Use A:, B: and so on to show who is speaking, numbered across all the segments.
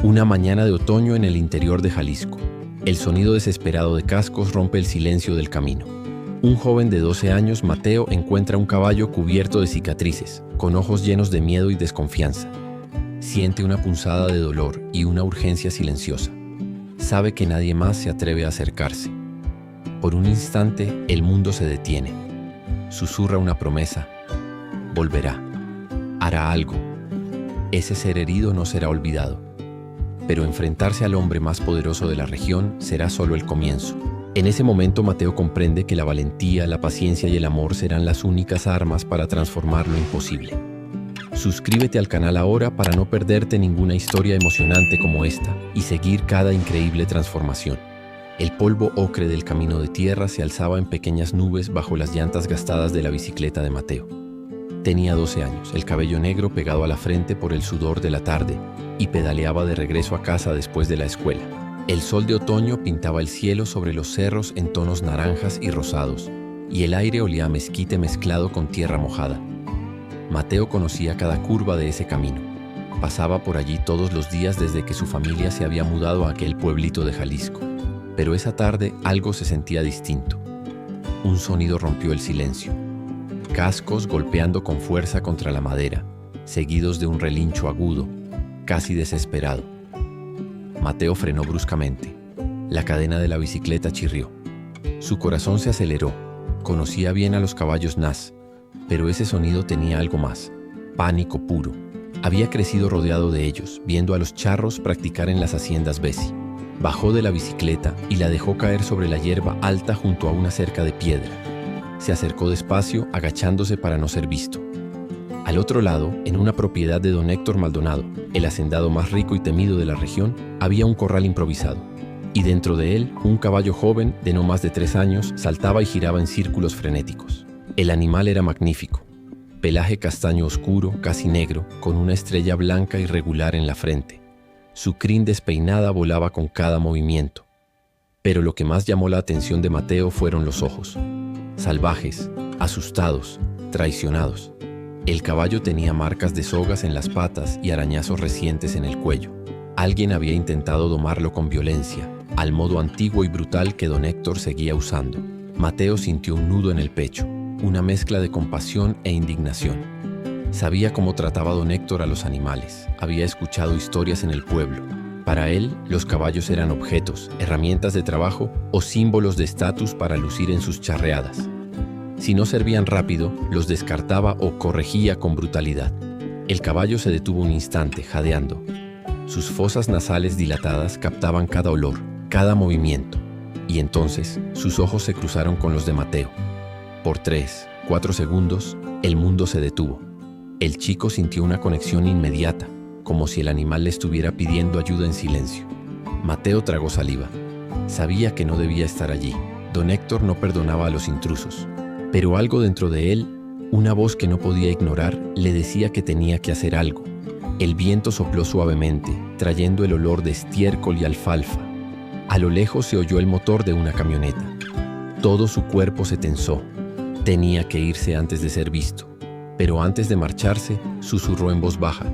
A: Una mañana de otoño en el interior de Jalisco. El sonido desesperado de cascos rompe el silencio del camino. Un joven de 12 años, Mateo, encuentra un caballo cubierto de cicatrices, con ojos llenos de miedo y desconfianza. Siente una punzada de dolor y una urgencia silenciosa. Sabe que nadie más se atreve a acercarse. Por un instante, el mundo se detiene. Susurra una promesa. Volverá. Hará algo. Ese ser herido no será olvidado. Pero enfrentarse al hombre más poderoso de la región será solo el comienzo. En ese momento, Mateo comprende que la valentía, la paciencia y el amor serán las únicas armas para transformar lo imposible. Suscríbete al canal ahora para no perderte ninguna historia emocionante como esta y seguir cada increíble transformación. El polvo ocre del camino de tierra se alzaba en pequeñas nubes bajo las llantas gastadas de la bicicleta de Mateo. Tenía 12 años, el cabello negro pegado a la frente por el sudor de la tarde, y pedaleaba de regreso a casa después de la escuela. El sol de otoño pintaba el cielo sobre los cerros en tonos naranjas y rosados, y el aire olía a mezquite mezclado con tierra mojada. Mateo conocía cada curva de ese camino. Pasaba por allí todos los días desde que su familia se había mudado a aquel pueblito de Jalisco. Pero esa tarde algo se sentía distinto. Un sonido rompió el silencio. Cascos golpeando con fuerza contra la madera, seguidos de un relincho agudo, casi desesperado. Mateo frenó bruscamente. La cadena de la bicicleta chirrió. Su corazón se aceleró. Conocía bien a los caballos Nas, pero ese sonido tenía algo más. Pánico puro. Había crecido rodeado de ellos, viendo a los charros practicar en las haciendas Bessi. Bajó de la bicicleta y la dejó caer sobre la hierba alta junto a una cerca de piedra. Se acercó despacio, agachándose para no ser visto. Al otro lado, en una propiedad de don Héctor Maldonado, el hacendado más rico y temido de la región, había un corral improvisado. Y dentro de él, un caballo joven, de no más de 3 años, saltaba y giraba en círculos frenéticos. El animal era magnífico. Pelaje castaño oscuro, casi negro, con una estrella blanca irregular en la frente. Su crin despeinada volaba con cada movimiento. Pero lo que más llamó la atención de Mateo fueron los ojos. Salvajes, asustados, traicionados. El caballo tenía marcas de sogas en las patas y arañazos recientes en el cuello. Alguien había intentado domarlo con violencia, al modo antiguo y brutal que don Héctor seguía usando. Mateo sintió un nudo en el pecho, una mezcla de compasión e indignación. Sabía cómo trataba don Héctor a los animales, había escuchado historias en el pueblo. Para él, los caballos eran objetos, herramientas de trabajo o símbolos de estatus para lucir en sus charreadas. Si no servían rápido, los descartaba o corregía con brutalidad. El caballo se detuvo un instante, jadeando. Sus fosas nasales dilatadas captaban cada olor, cada movimiento. Y entonces, sus ojos se cruzaron con los de Mateo. Por 3, 4 segundos, el mundo se detuvo. El chico sintió una conexión inmediata, como si el animal le estuviera pidiendo ayuda en silencio. Mateo tragó saliva. Sabía que no debía estar allí. Don Héctor no perdonaba a los intrusos. Pero algo dentro de él, una voz que no podía ignorar, le decía que tenía que hacer algo. El viento sopló suavemente, trayendo el olor de estiércol y alfalfa. A lo lejos se oyó el motor de una camioneta. Todo su cuerpo se tensó. Tenía que irse antes de ser visto. Pero antes de marcharse, susurró en voz baja,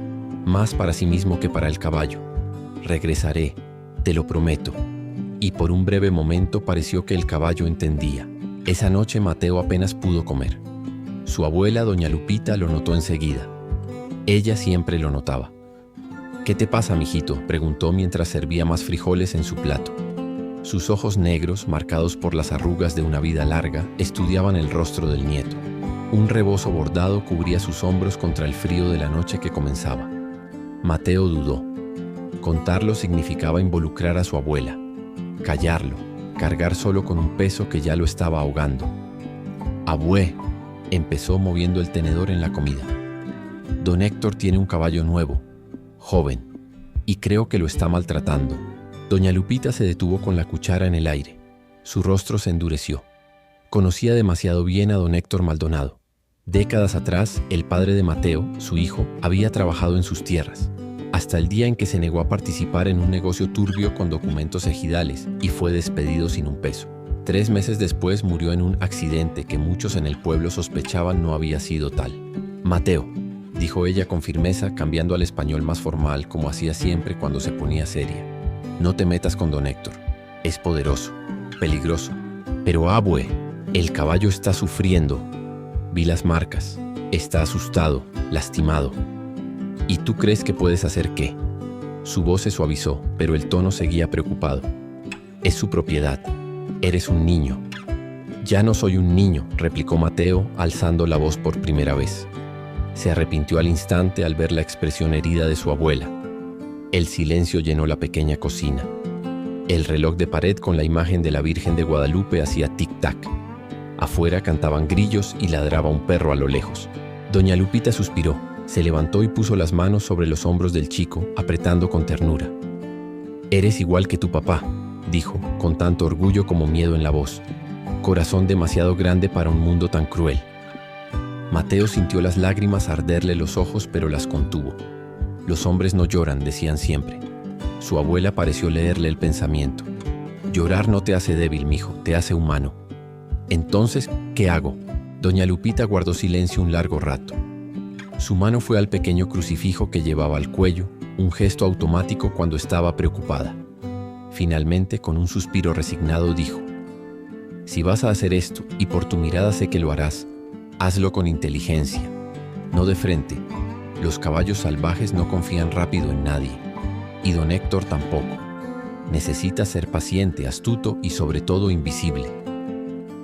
A: más para sí mismo que para el caballo. Regresaré, te lo prometo. Y por un breve momento pareció que el caballo entendía. Esa noche Mateo apenas pudo comer. Su abuela, doña Lupita, lo notó enseguida. Ella siempre lo notaba. «¿Qué te pasa, mijito?», preguntó mientras servía más frijoles en su plato. Sus ojos negros, marcados por las arrugas de una vida larga, estudiaban el rostro del nieto. Un rebozo bordado cubría sus hombros contra el frío de la noche que comenzaba. Mateo dudó. Contarlo significaba involucrar a su abuela. Callarlo, cargar solo con un peso que ya lo estaba ahogando. «Abue», empezó moviendo el tenedor en la comida. «Don Héctor tiene un caballo nuevo, joven, y creo que lo está maltratando». Doña Lupita se detuvo con la cuchara en el aire. Su rostro se endureció. Conocía demasiado bien a don Héctor Maldonado. Décadas atrás, el padre de Mateo, su hijo, había trabajado en sus tierras, hasta el día en que se negó a participar en un negocio turbio con documentos ejidales y fue despedido sin un peso. 3 meses después murió en un accidente que muchos en el pueblo sospechaban no había sido tal. «Mateo», dijo ella con firmeza, cambiando al español más formal como hacía siempre cuando se ponía seria. No te metas con don Héctor. Es poderoso, peligroso. Pero abue, el caballo está sufriendo. Vi las marcas. Está asustado, lastimado. ¿Y tú crees que puedes hacer qué? Su voz se suavizó, pero el tono seguía preocupado. Es su propiedad. Eres un niño. Ya no soy un niño, replicó Mateo, alzando la voz por primera vez. Se arrepintió al instante al ver la expresión herida de su abuela. El silencio llenó la pequeña cocina. El reloj de pared con la imagen de la Virgen de Guadalupe hacía tic-tac. Afuera cantaban grillos y ladraba un perro a lo lejos. Doña Lupita suspiró, se levantó y puso las manos sobre los hombros del chico, apretando con ternura. «Eres igual que tu papá», dijo, con tanto orgullo como miedo en la voz. «Corazón demasiado grande para un mundo tan cruel». Mateo sintió las lágrimas arderle los ojos, pero las contuvo. «Los hombres no lloran», decían siempre. Su abuela pareció leerle el pensamiento. «Llorar no te hace débil, mijo, te hace humano». «Entonces, ¿qué hago?». Doña Lupita guardó silencio un largo rato. Su mano fue al pequeño crucifijo que llevaba al cuello, un gesto automático cuando estaba preocupada. Finalmente, con un suspiro resignado, dijo: «Si vas a hacer esto, y por tu mirada sé que lo harás, hazlo con inteligencia, no de frente. Los caballos salvajes no confían rápido en nadie, y don Héctor tampoco. Necesitas ser paciente, astuto y sobre todo invisible».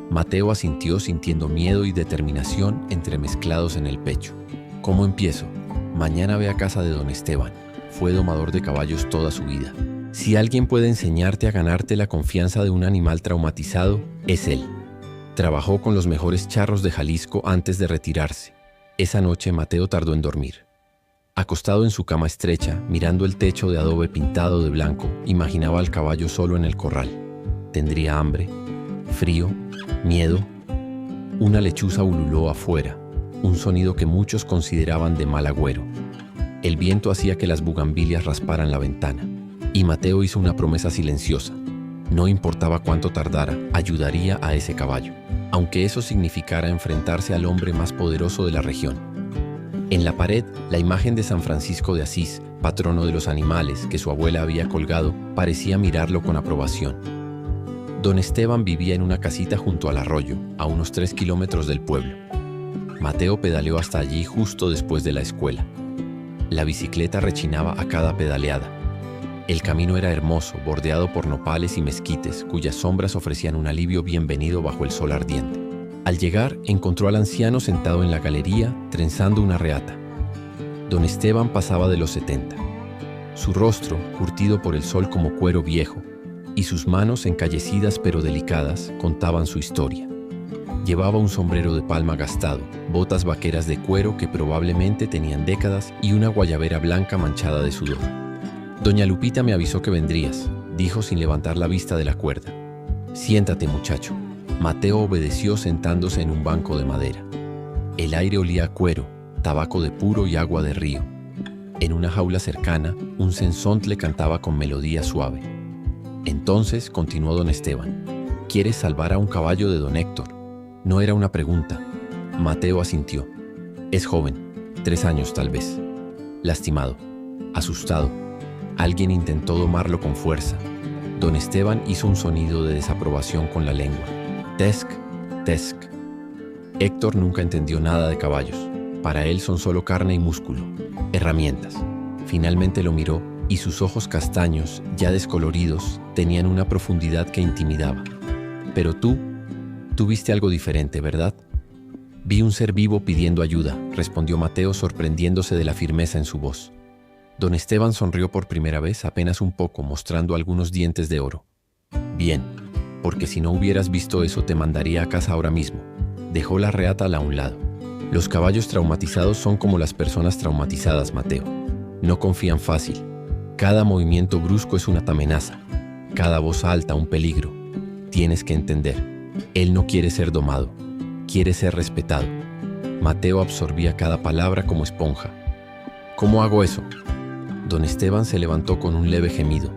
A: Mateo asintió sintiendo miedo y determinación entremezclados en el pecho. «¿Cómo empiezo? Mañana ve a casa de don Esteban. Fue domador de caballos toda su vida. Si alguien puede enseñarte a ganarte la confianza de un animal traumatizado, es él. Trabajó con los mejores charros de Jalisco antes de retirarse». Esa noche Mateo tardó en dormir. Acostado en su cama estrecha, mirando el techo de adobe pintado de blanco, imaginaba al caballo solo en el corral. ¿Tendría hambre? ¿Frío? ¿Miedo? Una lechuza ululó afuera, un sonido que muchos consideraban de mal agüero. El viento hacía que las bugambilias rasparan la ventana, y Mateo hizo una promesa silenciosa. No importaba cuánto tardara, ayudaría a ese caballo, aunque eso significara enfrentarse al hombre más poderoso de la región. En la pared, la imagen de San Francisco de Asís, patrono de los animales, que su abuela había colgado, parecía mirarlo con aprobación. Don Esteban vivía en una casita junto al arroyo, a unos 3 kilómetros del pueblo. Mateo pedaleó hasta allí justo después de la escuela. La bicicleta rechinaba a cada pedaleada. El camino era hermoso, bordeado por nopales y mezquites, cuyas sombras ofrecían un alivio bienvenido bajo el sol ardiente. Al llegar, encontró al anciano sentado en la galería, trenzando una reata. Don Esteban pasaba de los 70. Su rostro, curtido por el sol como cuero viejo, y sus manos, encallecidas pero delicadas, contaban su historia. Llevaba un sombrero de palma gastado, botas vaqueras de cuero que probablemente tenían décadas y una guayabera blanca manchada de sudor. «Doña Lupita me avisó que vendrías», dijo sin levantar la vista de la cuerda. «Siéntate, muchacho». Mateo obedeció sentándose en un banco de madera. El aire olía a cuero, tabaco de puro y agua de río. En una jaula cercana, un censontle cantaba con melodía suave. Entonces, continuó don Esteban, «¿quieres salvar a un caballo de don Héctor?». No era una pregunta. Mateo asintió. Es joven, 3 años tal vez. Lastimado, asustado. Alguien intentó domarlo con fuerza. Don Esteban hizo un sonido de desaprobación con la lengua. Tesc, tesc. Héctor nunca entendió nada de caballos. Para él son solo carne y músculo, herramientas. Finalmente lo miró y sus ojos castaños, ya descoloridos, tenían una profundidad que intimidaba. «Pero tú viste algo diferente, ¿verdad?». «Vi un ser vivo pidiendo ayuda», respondió Mateo, sorprendiéndose de la firmeza en su voz. Don Esteban sonrió por primera vez, apenas un poco, mostrando algunos dientes de oro. «Bien, porque si no hubieras visto eso te mandaría a casa ahora mismo». Dejó la reata a un lado. «Los caballos traumatizados son como las personas traumatizadas, Mateo. No confían fácil. Cada movimiento brusco es una amenaza. Cada voz alta un peligro. Tienes que entender. Él no quiere ser domado. Quiere ser respetado». Mateo absorbía cada palabra como esponja. «¿Cómo hago eso?». Don Esteban se levantó con un leve gemido,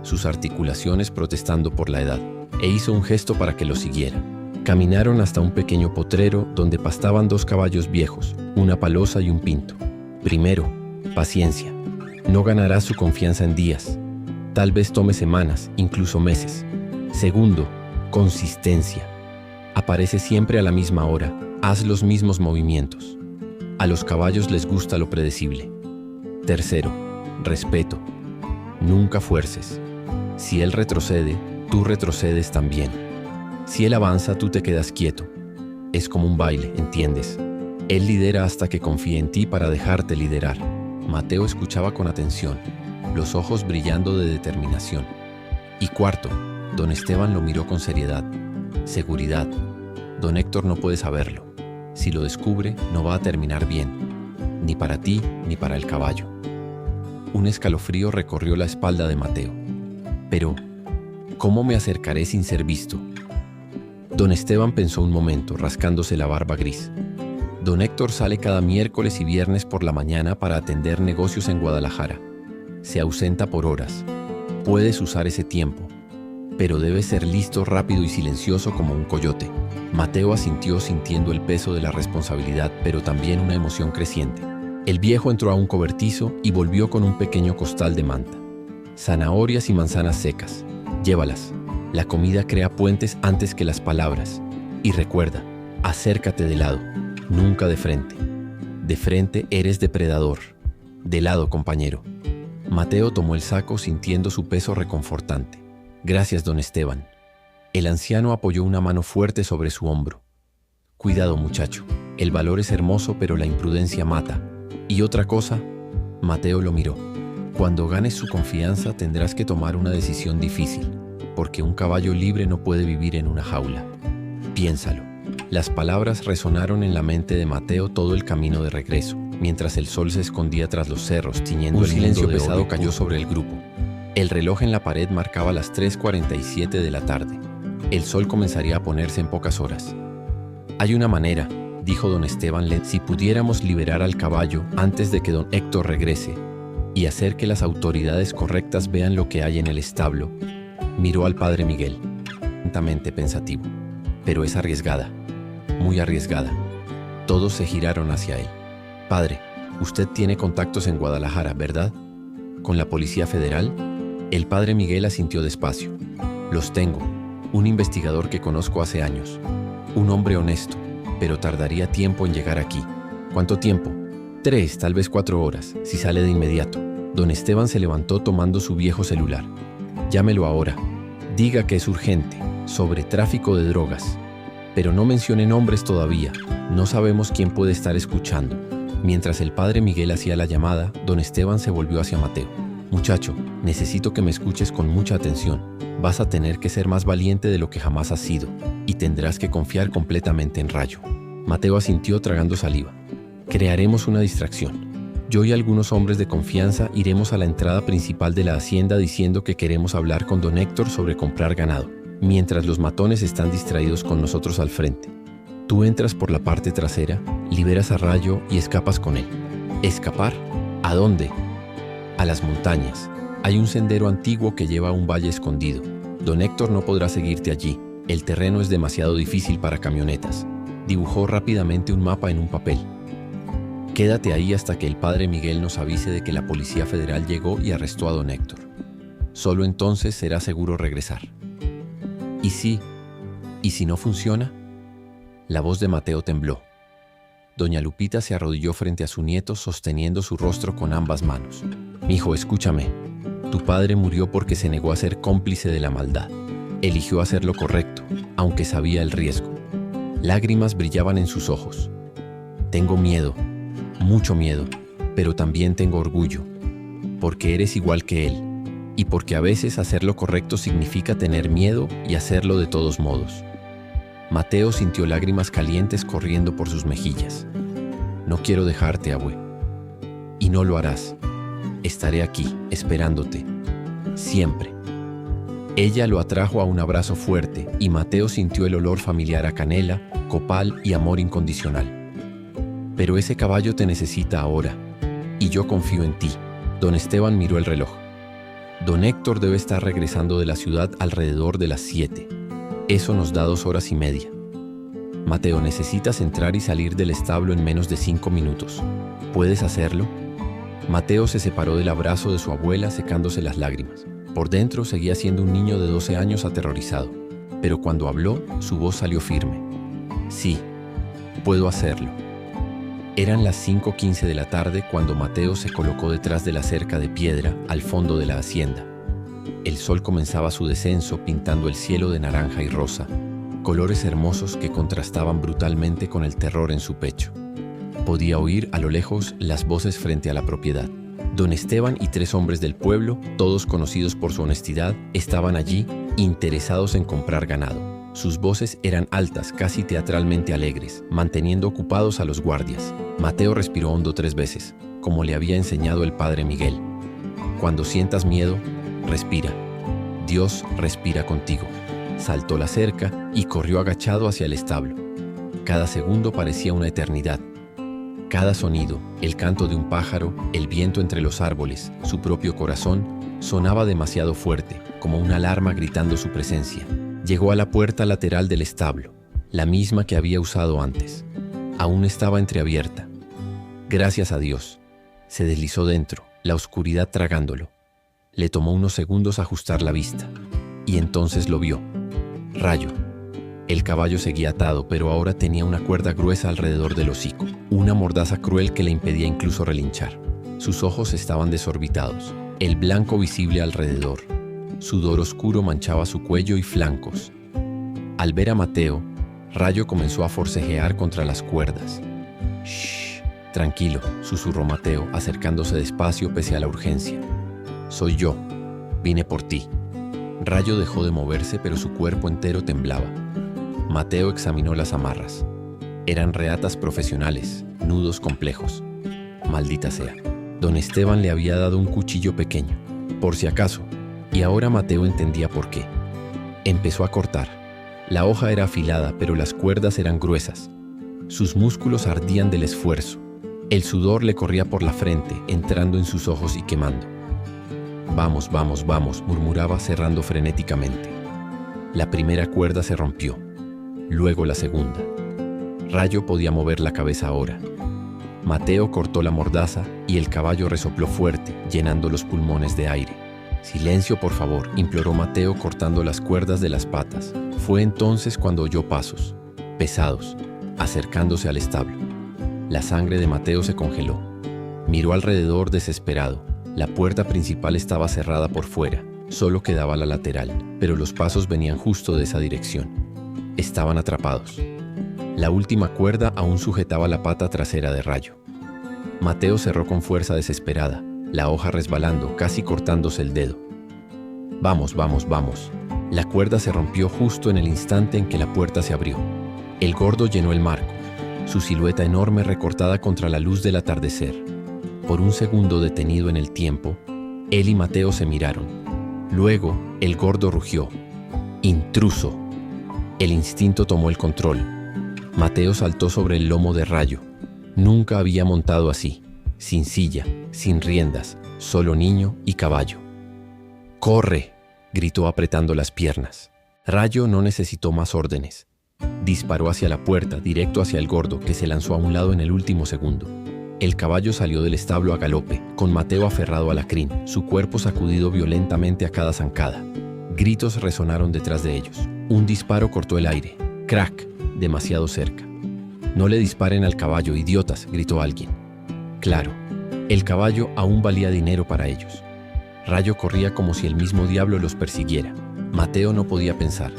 A: sus articulaciones protestando por la edad, e hizo un gesto para que lo siguiera. Caminaron hasta un pequeño potrero donde pastaban 2 caballos viejos, una palosa y un pinto. Primero, paciencia. No ganarás su confianza en días. Tal vez tome semanas, incluso meses. Segundo, consistencia. Aparece siempre a la misma hora. Haz los mismos movimientos. A los caballos les gusta lo predecible. Tercero, respeto. Nunca fuerces. Si él retrocede, tú retrocedes también. Si él avanza, tú te quedas quieto. Es como un baile, ¿entiendes? Él lidera hasta que confíe en ti para dejarte liderar. Mateo escuchaba con atención, los ojos brillando de determinación. Y cuarto, don Esteban lo miró con seriedad. Seguridad. Don Héctor no puede saberlo. Si lo descubre, no va a terminar bien. Ni para ti, ni para el caballo. Un escalofrío recorrió la espalda de Mateo. Pero, ¿cómo me acercaré sin ser visto? Don Esteban pensó un momento, rascándose la barba gris. Don Héctor sale cada miércoles y viernes por la mañana para atender negocios en Guadalajara. Se ausenta por horas. Puedes usar ese tiempo, pero debes ser listo, rápido y silencioso como un coyote. Mateo asintió sintiendo el peso de la responsabilidad, pero también una emoción creciente. El viejo entró a un cobertizo y volvió con un pequeño costal de manta. Zanahorias y manzanas secas. Llévalas. La comida crea puentes antes que las palabras. Y recuerda, acércate de lado. Nunca de frente. De frente eres depredador. De lado, compañero. Mateo tomó el saco sintiendo su peso reconfortante. Gracias, don Esteban. El anciano apoyó una mano fuerte sobre su hombro. Cuidado, muchacho. El valor es hermoso, pero la imprudencia mata. Y otra cosa, Mateo lo miró. Cuando ganes su confianza tendrás que tomar una decisión difícil, porque un caballo libre no puede vivir en una jaula. Piénsalo. Las palabras resonaron en la mente de Mateo todo el camino de regreso, mientras el sol se escondía tras los cerros, tiñendo el mundo de oro. Un silencio pesado cayó sobre el grupo. El reloj en la pared marcaba las 3:47 de la tarde. El sol comenzaría a ponerse en pocas horas. Hay una manera, dijo don Esteban, si pudiéramos liberar al caballo antes de que don Héctor regrese y hacer que las autoridades correctas vean lo que hay en el establo. Miró al padre Miguel, lentamente pensativo. Pero es arriesgada. Muy arriesgada. Todos se giraron hacia él. Padre, usted tiene contactos en Guadalajara, ¿verdad? ¿Con la Policía Federal? El padre Miguel asintió despacio. Los tengo. Un investigador que conozco hace años. Un hombre honesto, pero tardaría tiempo en llegar aquí. ¿Cuánto tiempo? 3, tal vez 4 horas, si sale de inmediato. Don Esteban se levantó tomando su viejo celular. Llámelo ahora. Diga que es urgente, sobre tráfico de drogas. Pero no mencione nombres todavía, no sabemos quién puede estar escuchando. Mientras el padre Miguel hacía la llamada, don Esteban se volvió hacia Mateo. Muchacho, necesito que me escuches con mucha atención. Vas a tener que ser más valiente de lo que jamás has sido, y tendrás que confiar completamente en Rayo. Mateo asintió tragando saliva. Crearemos una distracción. Yo y algunos hombres de confianza iremos a la entrada principal de la hacienda diciendo que queremos hablar con don Héctor sobre comprar ganado, mientras los matones están distraídos con nosotros al frente. Tú entras por la parte trasera, liberas a Rayo y escapas con él. ¿Escapar? ¿A dónde? A las montañas. Hay un sendero antiguo que lleva a un valle escondido. Don Héctor no podrá seguirte allí. El terreno es demasiado difícil para camionetas. Dibujó rápidamente un mapa en un papel. Quédate ahí hasta que el padre Miguel nos avise de que la Policía Federal llegó y arrestó a don Héctor. Solo entonces será seguro regresar. ¿Y si no funciona? La voz de Mateo tembló. Doña Lupita se arrodilló frente a su nieto sosteniendo su rostro con ambas manos. Mijo, escúchame. Tu padre murió porque se negó a ser cómplice de la maldad. Eligió hacer lo correcto, aunque sabía el riesgo. Lágrimas brillaban en sus ojos. Tengo miedo, mucho miedo, pero también tengo orgullo, porque eres igual que él, y porque a veces hacer lo correcto significa tener miedo y hacerlo de todos modos. Mateo sintió lágrimas calientes corriendo por sus mejillas. No quiero dejarte, abue. Y no lo harás. Estaré aquí, esperándote. Siempre. Ella lo atrajo a un abrazo fuerte y Mateo sintió el olor familiar a canela, copal y amor incondicional. Pero ese caballo te necesita ahora, y yo confío en ti. Don Esteban miró el reloj. Don Héctor debe estar regresando de la ciudad alrededor de las 7. Eso nos da 2 horas y media. Mateo, necesitas entrar y salir del establo en menos de 5 minutos. ¿Puedes hacerlo? Mateo se separó del abrazo de su abuela secándose las lágrimas. Por dentro seguía siendo un niño de 12 años aterrorizado, pero cuando habló, su voz salió firme. Sí, puedo hacerlo. Eran las 5:15 de la tarde cuando Mateo se colocó detrás de la cerca de piedra al fondo de la hacienda. El sol comenzaba su descenso pintando el cielo de naranja y rosa, colores hermosos que contrastaban brutalmente con el terror en su pecho. Podía oír a lo lejos las voces frente a la propiedad. Don Esteban y 3 hombres del pueblo, todos conocidos por su honestidad, estaban allí, interesados en comprar ganado. Sus voces eran altas, casi teatralmente alegres, manteniendo ocupados a los guardias. Mateo respiró hondo 3 veces, como le había enseñado el padre Miguel. Cuando sientas miedo, respira. Dios respira contigo. Saltó la cerca y corrió agachado hacia el establo. Cada segundo parecía una eternidad. Cada sonido, el canto de un pájaro, el viento entre los árboles, su propio corazón, sonaba demasiado fuerte, como una alarma gritando su presencia. Llegó a la puerta lateral del establo, la misma que había usado antes. Aún estaba entreabierta. Gracias a Dios. Se deslizó dentro, la oscuridad tragándolo. Le tomó unos segundos ajustar la vista, y entonces lo vio. Rayo. El caballo seguía atado, pero ahora tenía una cuerda gruesa alrededor del hocico, una mordaza cruel que le impedía incluso relinchar. Sus ojos estaban desorbitados, el blanco visible alrededor. Sudor oscuro manchaba su cuello y flancos. Al ver a Mateo, Rayo comenzó a forcejear contra las cuerdas. «Shh, tranquilo», susurró Mateo, acercándose despacio pese a la urgencia. «Soy yo. Vine por ti». Rayo dejó de moverse, pero su cuerpo entero temblaba. Mateo examinó las amarras. Eran reatas profesionales, nudos complejos. Maldita sea. Don Esteban le había dado un cuchillo pequeño, por si acaso, y ahora Mateo entendía por qué. Empezó a cortar. La hoja era afilada, pero las cuerdas eran gruesas. Sus músculos ardían del esfuerzo. El sudor le corría por la frente, entrando en sus ojos y quemando. «Vamos, vamos, vamos», murmuraba cerrando frenéticamente. La primera cuerda se rompió. Luego la segunda. Rayo podía mover la cabeza ahora. Mateo cortó la mordaza y el caballo resopló fuerte, llenando los pulmones de aire. «Silencio, por favor», imploró Mateo cortando las cuerdas de las patas. Fue entonces cuando oyó pasos, pesados, acercándose al establo. La sangre de Mateo se congeló. Miró alrededor desesperado. La puerta principal estaba cerrada por fuera. Solo quedaba la lateral, pero los pasos venían justo de esa dirección. Estaban atrapados. La última cuerda aún sujetaba la pata trasera de Rayo. Mateo cerró con fuerza desesperada, la hoja resbalando, casi cortándose el dedo. «Vamos, vamos, vamos». La cuerda se rompió justo en el instante en que la puerta se abrió. El gordo llenó el marco, su silueta enorme recortada contra la luz del atardecer. Por un segundo detenido en el tiempo, él y Mateo se miraron. Luego, el gordo rugió. «¡Intruso!». El instinto tomó el control. Mateo saltó sobre el lomo de Rayo. Nunca había montado así, sin silla, sin riendas, solo niño y caballo. «¡Corre!», gritó apretando las piernas. Rayo no necesitó más órdenes. Disparó hacia la puerta, directo hacia el gordo, que se lanzó a un lado en el último segundo. El caballo salió del establo a galope, con Mateo aferrado a la crin, su cuerpo sacudido violentamente a cada zancada. Gritos resonaron detrás de ellos. Un disparo cortó el aire. ¡Crack! Demasiado cerca. «No le disparen al caballo, idiotas», gritó alguien. Claro, el caballo aún valía dinero para ellos. Rayo corría como si el mismo diablo los persiguiera. Mateo no podía pensar.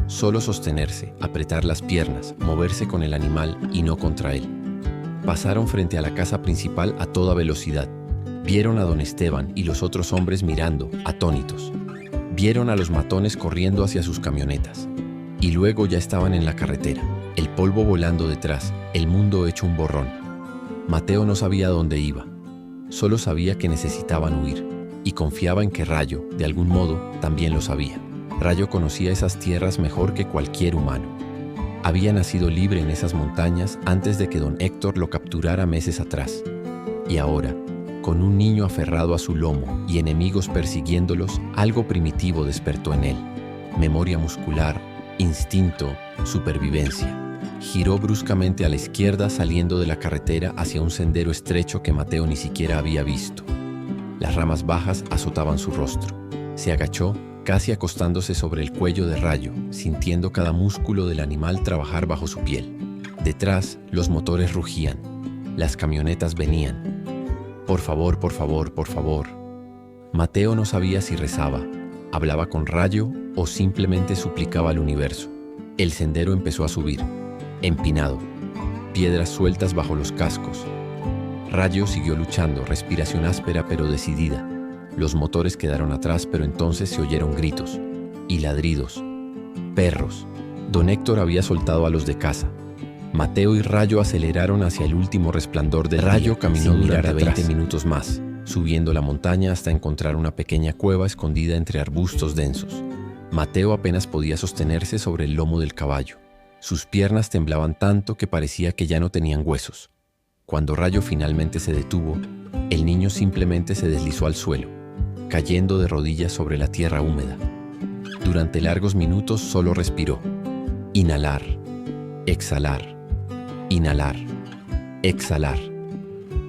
A: Solo sostenerse, apretar las piernas, moverse con el animal y no contra él. Pasaron frente a la casa principal a toda velocidad. Vieron a don Esteban y los otros hombres mirando, atónitos. Vieron a los matones corriendo hacia sus camionetas. Y luego ya estaban en la carretera, el polvo volando detrás, el mundo hecho un borrón. Mateo no sabía a dónde iba. Solo sabía que necesitaban huir, y confiaba en que Rayo, de algún modo, también lo sabía. Rayo conocía esas tierras mejor que cualquier humano. Había nacido libre en esas montañas antes de que don Héctor lo capturara meses atrás. Y ahora, con un niño aferrado a su lomo y enemigos persiguiéndolos, algo primitivo despertó en él. Memoria muscular, instinto, supervivencia. Giró bruscamente a la izquierda, saliendo de la carretera hacia un sendero estrecho que Mateo ni siquiera había visto. Las ramas bajas azotaban su rostro. Se agachó, casi acostándose sobre el cuello de Rayo, sintiendo cada músculo del animal trabajar bajo su piel. Detrás, los motores rugían. Las camionetas venían. Por favor, por favor, por favor. Mateo no sabía si rezaba, hablaba con Rayo o simplemente suplicaba al universo. El sendero empezó a subir, empinado, piedras sueltas bajo los cascos. Rayo siguió luchando, respiración áspera pero decidida. Los motores quedaron atrás, pero entonces se oyeron gritos y ladridos. Perros. Don Héctor había soltado a los de casa. Mateo y Rayo aceleraron hacia el último resplandor del Rayo. Caminó durante 20 minutos más, subiendo la montaña hasta encontrar una pequeña cueva escondida entre arbustos densos. Mateo apenas podía sostenerse sobre el lomo del caballo. Sus piernas temblaban tanto que parecía que ya no tenían huesos. Cuando Rayo finalmente se detuvo, el niño simplemente se deslizó al suelo, cayendo de rodillas sobre la tierra húmeda. Durante largos minutos solo respiró. Inhalar, exhalar, inhalar, exhalar.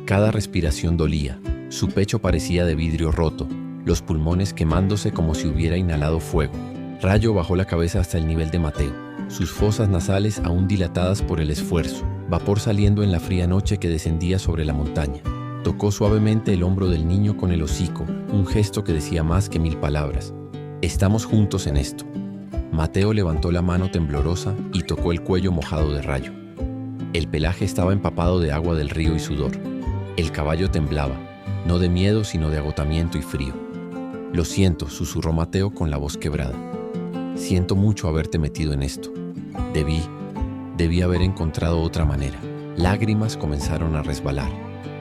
A: Cada respiración dolía. Su pecho parecía de vidrio roto, los pulmones quemándose como si hubiera inhalado fuego. Rayo bajó la cabeza hasta el nivel de Mateo, sus fosas nasales aún dilatadas por el esfuerzo, vapor saliendo en la fría noche que descendía sobre la montaña. Tocó suavemente el hombro del niño con el hocico, un gesto que decía más que 1000 palabras. Estamos juntos en esto. Mateo levantó la mano temblorosa y tocó el cuello mojado de Rayo. El pelaje estaba empapado de agua del río y sudor. El caballo temblaba, no de miedo sino de agotamiento y frío. Lo siento, susurró Mateo con la voz quebrada. Siento mucho haberte metido en esto. Debí haber encontrado otra manera. Lágrimas comenzaron a resbalar,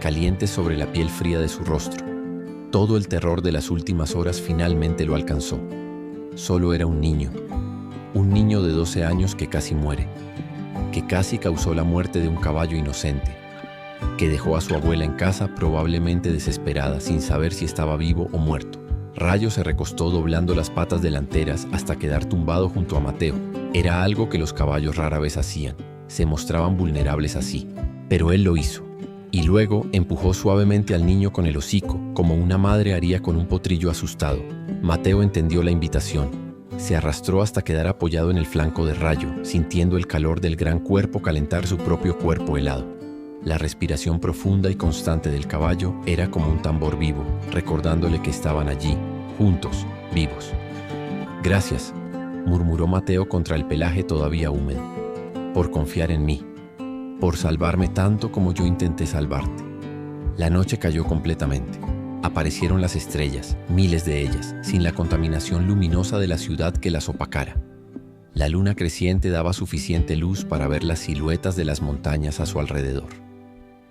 A: calientes sobre la piel fría de su rostro. Todo el terror de las últimas horas finalmente lo alcanzó. Solo era un niño de 12 años que casi muere, que casi causó la muerte de un caballo inocente, que dejó a su abuela en casa probablemente desesperada, sin saber si estaba vivo o muerto. Rayo se recostó doblando las patas delanteras hasta quedar tumbado junto a Mateo. Era algo que los caballos rara vez hacían, se mostraban vulnerables así, pero él lo hizo. Y luego empujó suavemente al niño con el hocico, como una madre haría con un potrillo asustado. Mateo entendió la invitación. Se arrastró hasta quedar apoyado en el flanco de Rayo, sintiendo el calor del gran cuerpo calentar su propio cuerpo helado. La respiración profunda y constante del caballo era como un tambor vivo, recordándole que estaban allí, juntos, vivos. Gracias, murmuró Mateo contra el pelaje todavía húmedo, por confiar en mí, por salvarme tanto como yo intenté salvarte. La noche cayó completamente. Aparecieron las estrellas, miles de ellas, sin la contaminación luminosa de la ciudad que las opacara. La luna creciente daba suficiente luz para ver las siluetas de las montañas a su alrededor.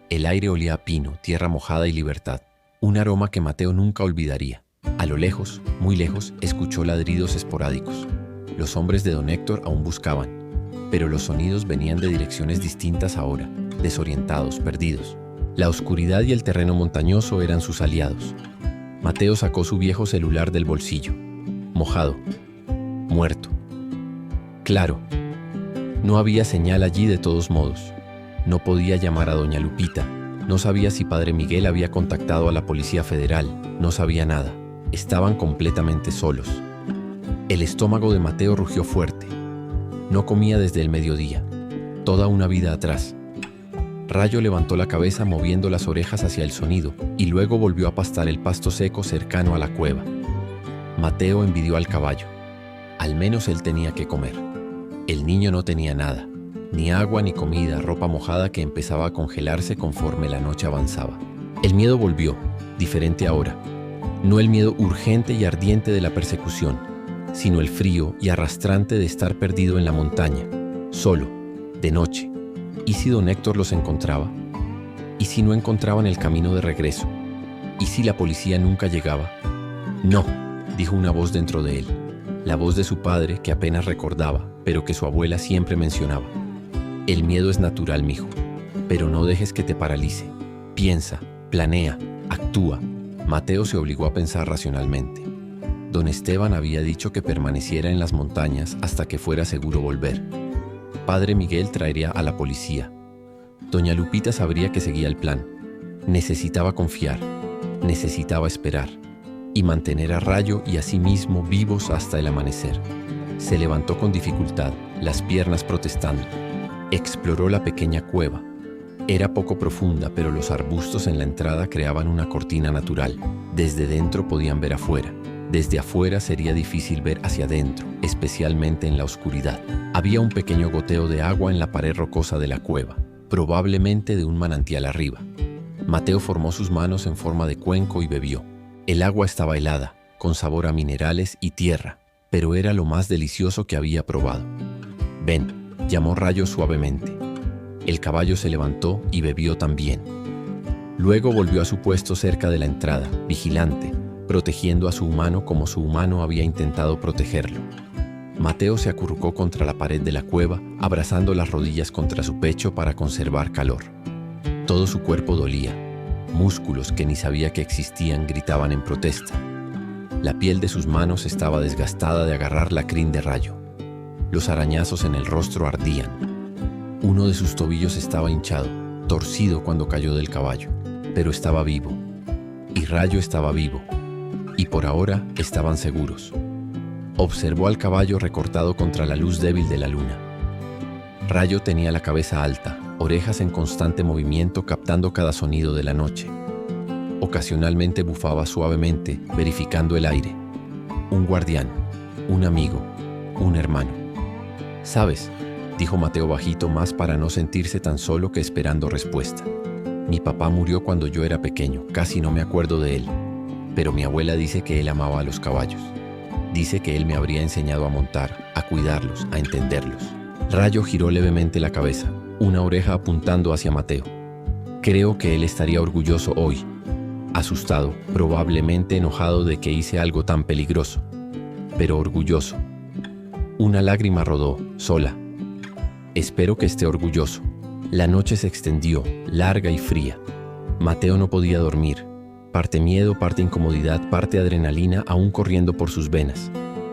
A: El aire olía a pino, tierra mojada y libertad, un aroma que Mateo nunca olvidaría. A lo lejos, muy lejos, escuchó ladridos esporádicos. Los hombres de don Héctor aún buscaban, pero los sonidos venían de direcciones distintas ahora, desorientados, perdidos. La oscuridad y el terreno montañoso eran sus aliados. Mateo sacó su viejo celular del bolsillo. Mojado. Muerto. Claro. No había señal allí de todos modos. No podía llamar a doña Lupita. No sabía si padre Miguel había contactado a la Policía Federal. No sabía nada. Estaban completamente solos. El estómago de Mateo rugió fuerte. No comía desde el mediodía. Toda una vida atrás. Rayo levantó la cabeza moviendo las orejas hacia el sonido y luego volvió a pastar el pasto seco cercano a la cueva. Mateo envidió al caballo. Al menos él tenía que comer. El niño no tenía nada. Ni agua, ni comida, ropa mojada que empezaba a congelarse conforme la noche avanzaba. El miedo volvió, diferente ahora. No el miedo urgente y ardiente de la persecución, sino el frío y arrastrante de estar perdido en la montaña, solo, de noche. ¿Y si don Héctor los encontraba? ¿Y si no encontraban el camino de regreso? ¿Y si la policía nunca llegaba? No, dijo una voz dentro de él, la voz de su padre que apenas recordaba, pero que su abuela siempre mencionaba. El miedo es natural, mijo, pero no dejes que te paralice. Piensa, planea, actúa. Mateo se obligó a pensar racionalmente. Don Esteban había dicho que permaneciera en las montañas hasta que fuera seguro volver. Padre Miguel traería a la policía. Doña Lupita sabría que seguía el plan. Necesitaba confiar, necesitaba esperar y mantener a Rayo y a sí mismo vivos hasta el amanecer. Se levantó con dificultad, las piernas protestando. Exploró la pequeña cueva. Era poco profunda, pero los arbustos en la entrada creaban una cortina natural. Desde dentro podían ver afuera. Desde afuera sería difícil ver hacia adentro, especialmente en la oscuridad. Había un pequeño goteo de agua en la pared rocosa de la cueva, probablemente de un manantial arriba. Mateo formó sus manos en forma de cuenco y bebió. El agua estaba helada, con sabor a minerales y tierra, pero era lo más delicioso que había probado. «Ven», llamó Rayo suavemente. El caballo se levantó y bebió también. Luego volvió a su puesto cerca de la entrada, vigilante, protegiendo a su humano como su humano había intentado protegerlo. Mateo se acurrucó contra la pared de la cueva, abrazando las rodillas contra su pecho para conservar calor. Todo su cuerpo dolía. Músculos que ni sabía que existían gritaban en protesta. La piel de sus manos estaba desgastada de agarrar la crin de Rayo. Los arañazos en el rostro ardían. Uno de sus tobillos estaba hinchado, torcido cuando cayó del caballo, pero estaba vivo. Y Rayo estaba vivo. Y por ahora estaban seguros. Observó al caballo recortado contra la luz débil de la luna. Rayo tenía la cabeza alta, orejas en constante movimiento captando cada sonido de la noche. Ocasionalmente bufaba suavemente, verificando el aire. Un guardián, un amigo, un hermano. «¿Sabes?», dijo Mateo bajito, más para no sentirse tan solo que esperando respuesta. «Mi papá murió cuando yo era pequeño, casi no me acuerdo de él. Pero mi abuela dice que él amaba a los caballos. Dice que él me habría enseñado a montar, a cuidarlos, a entenderlos». Rayo giró levemente la cabeza, una oreja apuntando hacia Mateo. «Creo que él estaría orgulloso hoy». Asustado, probablemente enojado de que hice algo tan peligroso, pero orgulloso. Una lágrima rodó, sola. «Espero que esté orgulloso». La noche se extendió, larga y fría. Mateo no podía dormir. Parte miedo, parte incomodidad, parte adrenalina aún corriendo por sus venas.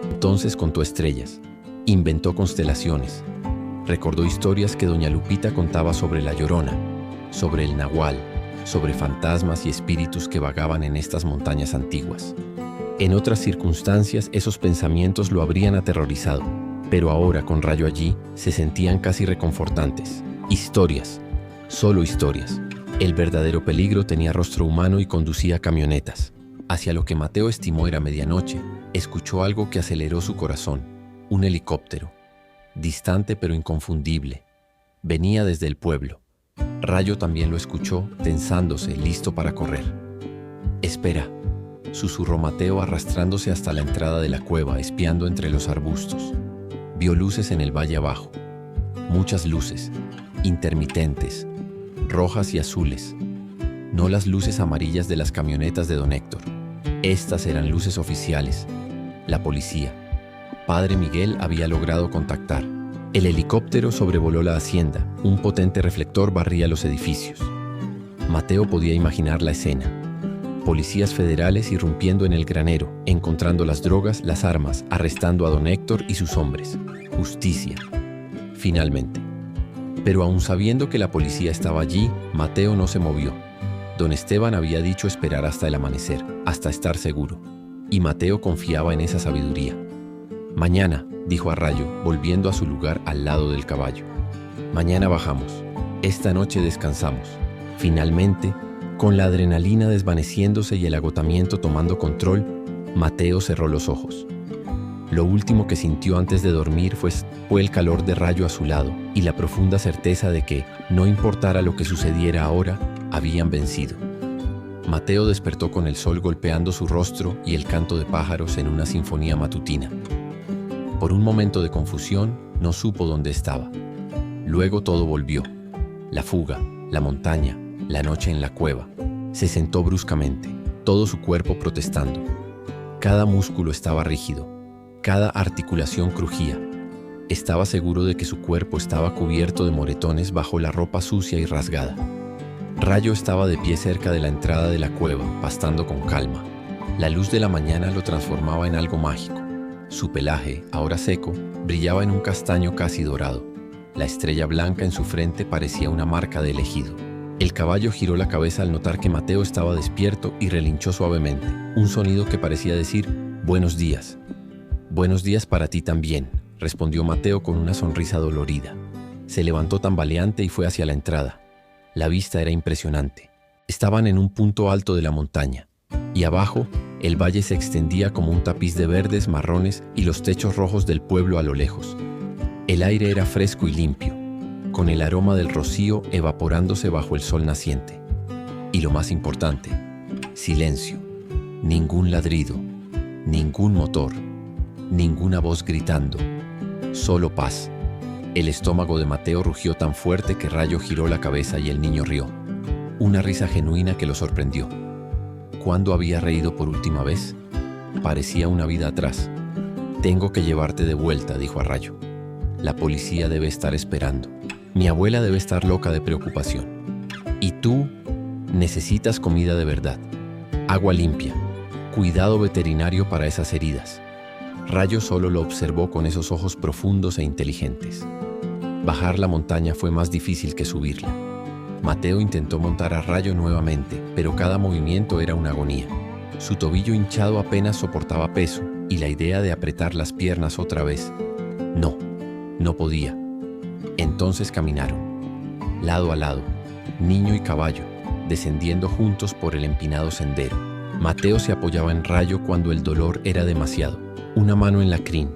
A: Entonces contó estrellas. Inventó constelaciones. Recordó historias que doña Lupita contaba sobre la Llorona, sobre el Nahual, sobre fantasmas y espíritus que vagaban en estas montañas antiguas. En otras circunstancias, esos pensamientos lo habrían aterrorizado, pero ahora, con Rayo allí, se sentían casi reconfortantes. Historias, solo historias. El verdadero peligro tenía rostro humano y conducía camionetas. Hacia lo que Mateo estimó era medianoche, escuchó algo que aceleró su corazón. Un helicóptero. Distante pero inconfundible. Venía desde el pueblo. Rayo también lo escuchó, tensándose, listo para correr. «Espera», susurró Mateo arrastrándose hasta la entrada de la cueva, espiando entre los arbustos. Vio luces en el valle abajo. Muchas luces, intermitentes, rojas y azules. No las luces amarillas de las camionetas de don Héctor. Estas eran luces oficiales. La policía. Padre Miguel había logrado contactar. El helicóptero sobrevoló la hacienda. Un potente reflector barría los edificios. Mateo podía imaginar la escena. Policías federales irrumpiendo en el granero, encontrando las drogas, las armas, arrestando a don Héctor y sus hombres. Justicia. Finalmente. Pero aun sabiendo que la policía estaba allí, Mateo no se movió. Don Esteban había dicho esperar hasta el amanecer, hasta estar seguro. Y Mateo confiaba en esa sabiduría. «Mañana», dijo a Rayo, volviendo a su lugar al lado del caballo. «Mañana bajamos. Esta noche descansamos». Finalmente, con la adrenalina desvaneciéndose y el agotamiento tomando control, Mateo cerró los ojos. Lo último que sintió antes de dormir fue el calor de Rayo a su lado y la profunda certeza de que, no importara lo que sucediera ahora, habían vencido. Mateo despertó con el sol golpeando su rostro y el canto de pájaros en una sinfonía matutina. Por un momento de confusión, no supo dónde estaba. Luego todo volvió. La fuga, la montaña, la noche en la cueva. Se sentó bruscamente, todo su cuerpo protestando. Cada músculo estaba rígido, cada articulación crujía. Estaba seguro de que su cuerpo estaba cubierto de moretones bajo la ropa sucia y rasgada. Rayo estaba de pie cerca de la entrada de la cueva, pastando con calma. La luz de la mañana lo transformaba en algo mágico. Su pelaje, ahora seco, brillaba en un castaño casi dorado. La estrella blanca en su frente parecía una marca de elegido. El caballo giró la cabeza al notar que Mateo estaba despierto y relinchó suavemente, un sonido que parecía decir: «Buenos días». «Buenos días para ti también», respondió Mateo con una sonrisa dolorida. Se levantó tambaleante y fue hacia la entrada. La vista era impresionante. Estaban en un punto alto de la montaña, y abajo el valle se extendía como un tapiz de verdes, marrones y los techos rojos del pueblo a lo lejos. El aire era fresco y limpio, con el aroma del rocío evaporándose bajo el sol naciente. Y lo más importante, silencio. Ningún ladrido, ningún motor, ninguna voz gritando, solo paz. El estómago de Mateo rugió tan fuerte que Rayo giró la cabeza y el niño rió. Una risa genuina que lo sorprendió. ¿Cuándo había reído por última vez? Parecía una vida atrás. «Tengo que llevarte de vuelta», dijo a Rayo. «La policía debe estar esperando. Mi abuela debe estar loca de preocupación. Y tú necesitas comida de verdad. Agua limpia. Cuidado veterinario para esas heridas». Rayo solo lo observó con esos ojos profundos e inteligentes. Bajar la montaña fue más difícil que subirla. Mateo intentó montar a Rayo nuevamente, pero cada movimiento era una agonía. Su tobillo hinchado apenas soportaba peso, y la idea de apretar las piernas otra vez. No podía. Entonces caminaron, lado a lado, niño y caballo, descendiendo juntos por el empinado sendero. Mateo se apoyaba en Rayo cuando el dolor era demasiado. Una mano en la crin,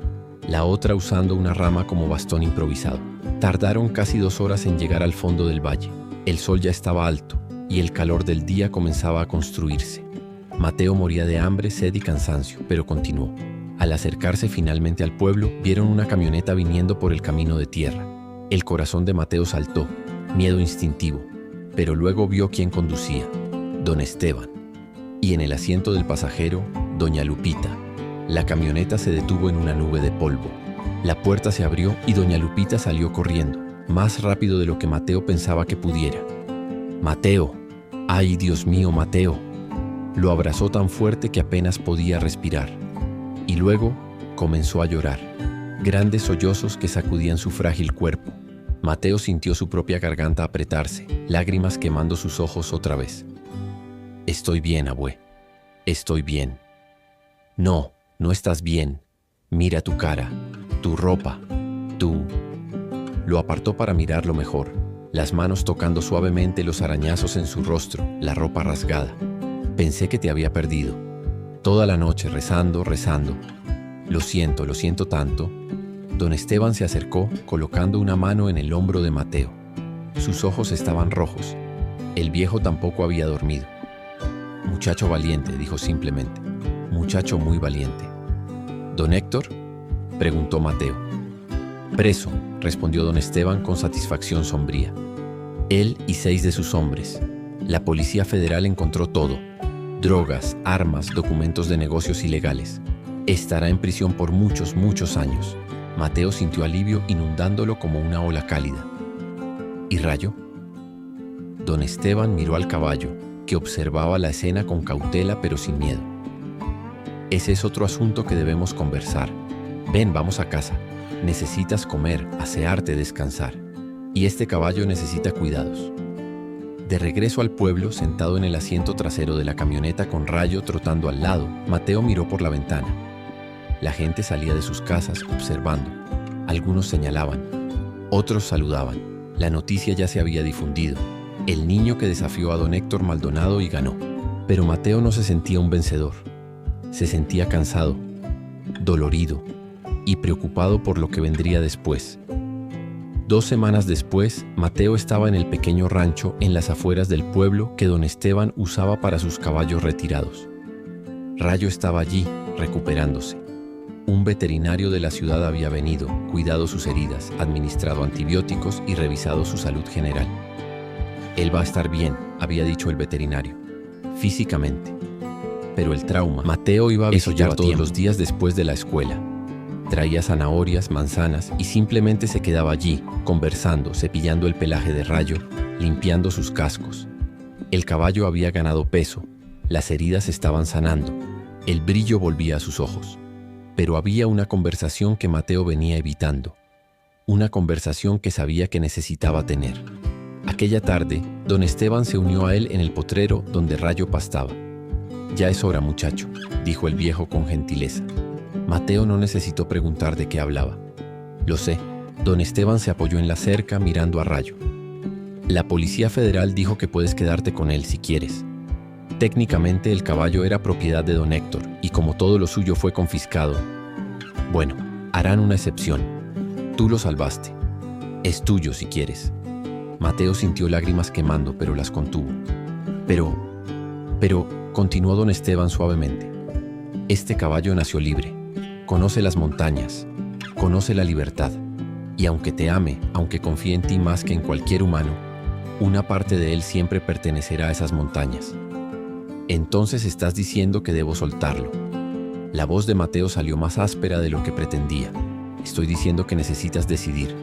A: la otra usando una rama como bastón improvisado. Tardaron casi 2 horas en llegar al fondo del valle. El sol ya estaba alto y el calor del día comenzaba a construirse. Mateo moría de hambre, sed y cansancio, pero continuó. Al acercarse finalmente al pueblo, vieron una camioneta viniendo por el camino de tierra. El corazón de Mateo saltó, miedo instintivo, pero luego vio quién conducía: don Esteban. Y en el asiento del pasajero, doña Lupita. La camioneta se detuvo en una nube de polvo. La puerta se abrió y doña Lupita salió corriendo, más rápido de lo que Mateo pensaba que pudiera. «Mateo, ay Dios mío, Mateo». Lo abrazó tan fuerte que apenas podía respirar. Y luego comenzó a llorar, grandes sollozos que sacudían su frágil cuerpo. Mateo sintió su propia garganta apretarse, lágrimas quemando sus ojos otra vez. «Estoy bien, abue. Estoy bien». «No, no estás bien. Mira tu cara, tu ropa, tú». Lo apartó para mirarlo mejor, las manos tocando suavemente los arañazos en su rostro, la ropa rasgada. «Pensé que te había perdido. Toda la noche rezando. Lo siento tanto». Don Esteban se acercó, colocando una mano en el hombro de Mateo. Sus ojos estaban rojos. El viejo tampoco había dormido. «Muchacho valiente», dijo simplemente. «Muchacho muy valiente». «¿Don Héctor?», preguntó Mateo. «Preso», respondió don Esteban con satisfacción sombría. «Él y 6 de sus hombres. La Policía Federal encontró todo: drogas, armas, documentos de negocios ilegales. Estará en prisión por muchos años». Mateo sintió alivio inundándolo como una ola cálida. «¿Y Rayo?». Don Esteban miró al caballo, que observaba la escena con cautela pero sin miedo. «Ese es otro asunto que debemos conversar. Ven, vamos a casa. Necesitas comer, asearte, descansar. Y este caballo necesita cuidados». De regreso al pueblo, sentado en el asiento trasero de la camioneta con Rayo trotando al lado, Mateo miró por la ventana. La gente salía de sus casas observando. Algunos señalaban, otros saludaban. La noticia ya se había difundido. El niño que desafió a don Héctor Maldonado y ganó. Pero Mateo no se sentía un vencedor. Se sentía cansado, dolorido y preocupado por lo que vendría después. 2 semanas después, Mateo estaba en el pequeño rancho en las afueras del pueblo que don Esteban usaba para sus caballos retirados. Rayo estaba allí, recuperándose. Un veterinario de la ciudad había venido, cuidado sus heridas, administrado antibióticos y revisado su salud general. «Él va a estar bien», había dicho el veterinario, físicamente. Pero el trauma. Mateo iba a visitar todos los días después de la escuela. Traía zanahorias, manzanas y simplemente se quedaba allí, conversando, cepillando el pelaje de Rayo, limpiando sus cascos. El caballo había ganado peso, las heridas estaban sanando, el brillo volvía a sus ojos. Pero había una conversación que Mateo venía evitando. una conversación que sabía que necesitaba tener. Aquella tarde, don Esteban se unió a él en el potrero donde Rayo pastaba. «Ya es hora, muchacho», dijo el viejo con gentileza. Mateo no necesitó preguntar de qué hablaba. «Lo sé». Don Esteban se apoyó en la cerca mirando a Rayo. «La Policía Federal dijo que puedes quedarte con él si quieres». Técnicamente el caballo era propiedad de don Héctor y como todo lo suyo fue confiscado, bueno, harán una excepción. Tú lo salvaste. Es tuyo si quieres. Mateo sintió lágrimas quemando, pero las contuvo. Pero, continuó don Esteban suavemente. Este caballo nació libre. Conoce las montañas. Conoce la libertad. Y aunque te ame, aunque confíe en ti más que en cualquier humano, una parte de él siempre pertenecerá a esas montañas. Entonces estás diciendo que debo soltarlo. La voz de Mateo salió más áspera de lo que pretendía. Estoy diciendo que necesitas decidir.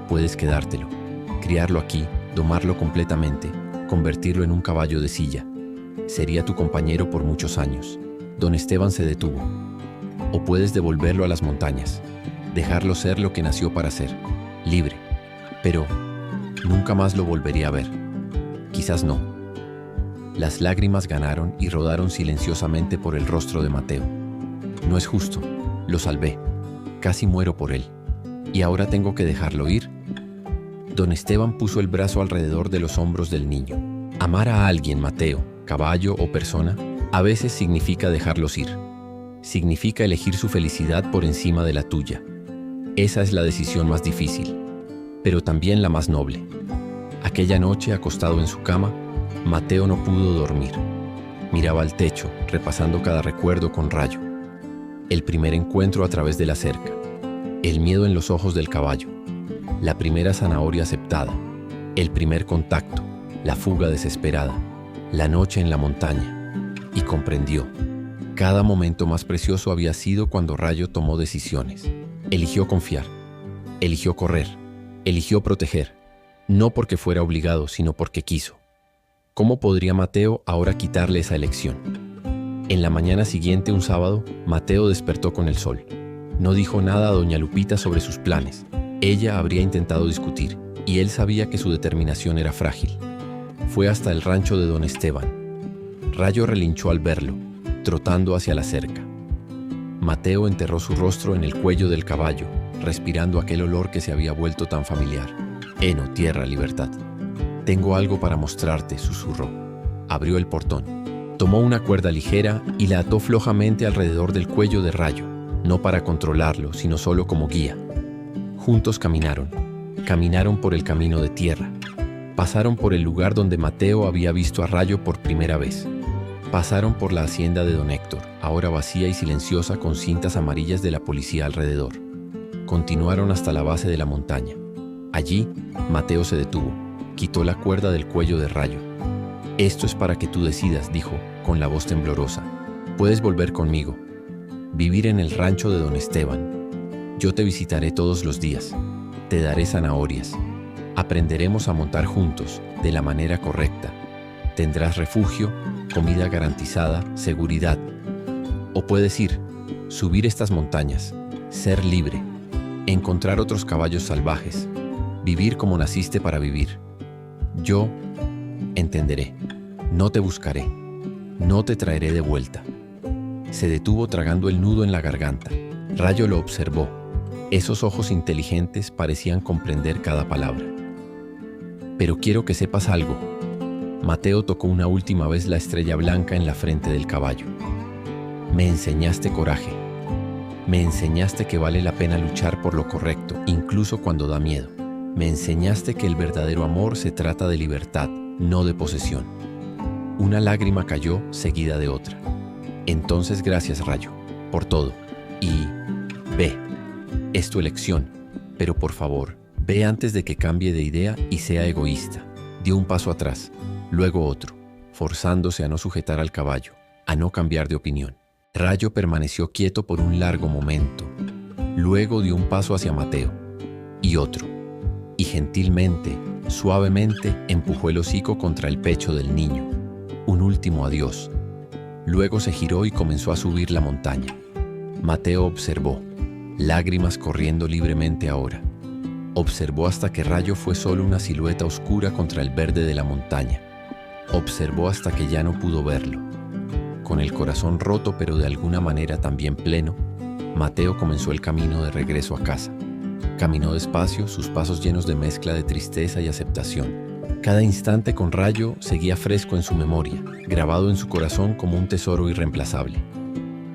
A: Puedes quedártelo, criarlo aquí, domarlo completamente, convertirlo en un caballo de silla. Sería tu compañero por muchos años. Don Esteban se detuvo. O puedes devolverlo a las montañas, dejarlo ser lo que nació para ser, libre. Pero nunca más lo volvería a ver. Quizás no. Las lágrimas ganaron y rodaron silenciosamente por el rostro de Mateo. No es justo, lo salvé. Casi muero por él. ¿Y ahora tengo que dejarlo ir? Don Esteban puso el brazo alrededor de los hombros del niño. Amar a alguien, Mateo, caballo o persona, a veces significa dejarlos ir. Significa elegir su felicidad por encima de la tuya. Esa es la decisión más difícil, pero también la más noble. Aquella noche, acostado en su cama, Mateo no pudo dormir. Miraba al techo, repasando cada recuerdo con Rayo. El primer encuentro a través de la cerca, el miedo en los ojos del caballo, la primera zanahoria aceptada, el primer contacto, la fuga desesperada, la noche en la montaña. Y comprendió. Cada momento más precioso había sido cuando Rayo tomó decisiones. Eligió confiar, eligió correr, eligió proteger, no porque fuera obligado, sino porque quiso. ¿Cómo podría Mateo ahora quitarle esa elección? En la mañana siguiente, un sábado, Mateo despertó con el sol. No dijo nada a doña Lupita sobre sus planes. Ella habría intentado discutir, y él sabía que su determinación era frágil. Fue hasta el rancho de don Esteban. Rayo relinchó al verlo, trotando hacia la cerca. Mateo enterró su rostro en el cuello del caballo, respirando aquel olor que se había vuelto tan familiar. Heno, tierra, libertad. «Tengo algo para mostrarte», susurró. Abrió el portón. Tomó una cuerda ligera y la ató flojamente alrededor del cuello de Rayo, no para controlarlo, sino solo como guía. Juntos caminaron por el camino de tierra. Pasaron por el lugar donde Mateo había visto a Rayo por primera vez. Pasaron por la hacienda de don Héctor, ahora vacía y silenciosa con cintas amarillas de la policía alrededor. Continuaron hasta la base de la montaña. Allí, Mateo se detuvo. Quitó la cuerda del cuello de Rayo. «Esto es para que tú decidas», dijo, con la voz temblorosa. «Puedes volver conmigo, vivir en el rancho de don Esteban. Yo te visitaré todos los días, te daré zanahorias. Aprenderemos a montar juntos, de la manera correcta. Tendrás refugio, comida garantizada, seguridad. O puedes ir, subir estas montañas, ser libre, encontrar otros caballos salvajes, vivir como naciste para vivir. Yo entenderé, no te buscaré, no te traeré de vuelta». Se detuvo tragando el nudo en la garganta. Rayo lo observó. Esos ojos inteligentes parecían comprender cada palabra. «Pero quiero que sepas algo». Mateo tocó una última vez la estrella blanca en la frente del caballo. «Me enseñaste coraje. Me enseñaste que vale la pena luchar por lo correcto, incluso cuando da miedo. Me enseñaste que el verdadero amor se trata de libertad, no de posesión». Una lágrima cayó seguida de otra. «Entonces gracias, Rayo, por todo. Y ve, es tu elección, pero por favor, ve antes de que cambie de idea y sea egoísta». Dio un paso atrás, luego otro, forzándose a no sujetar al caballo, a no cambiar de opinión. Rayo permaneció quieto por un largo momento. Luego dio un paso hacia Mateo, y otro, y gentilmente, suavemente, empujó el hocico contra el pecho del niño. Un último adiós. Luego se giró y comenzó a subir la montaña. Mateo observó, lágrimas corriendo libremente ahora. Observó hasta que Rayo fue solo una silueta oscura contra el verde de la montaña. Observó hasta que ya no pudo verlo. Con el corazón roto pero de alguna manera también pleno, Mateo comenzó el camino de regreso a casa. Caminó despacio, sus pasos llenos de mezcla de tristeza y aceptación. Cada instante con Rayo seguía fresco en su memoria, grabado en su corazón como un tesoro irreemplazable.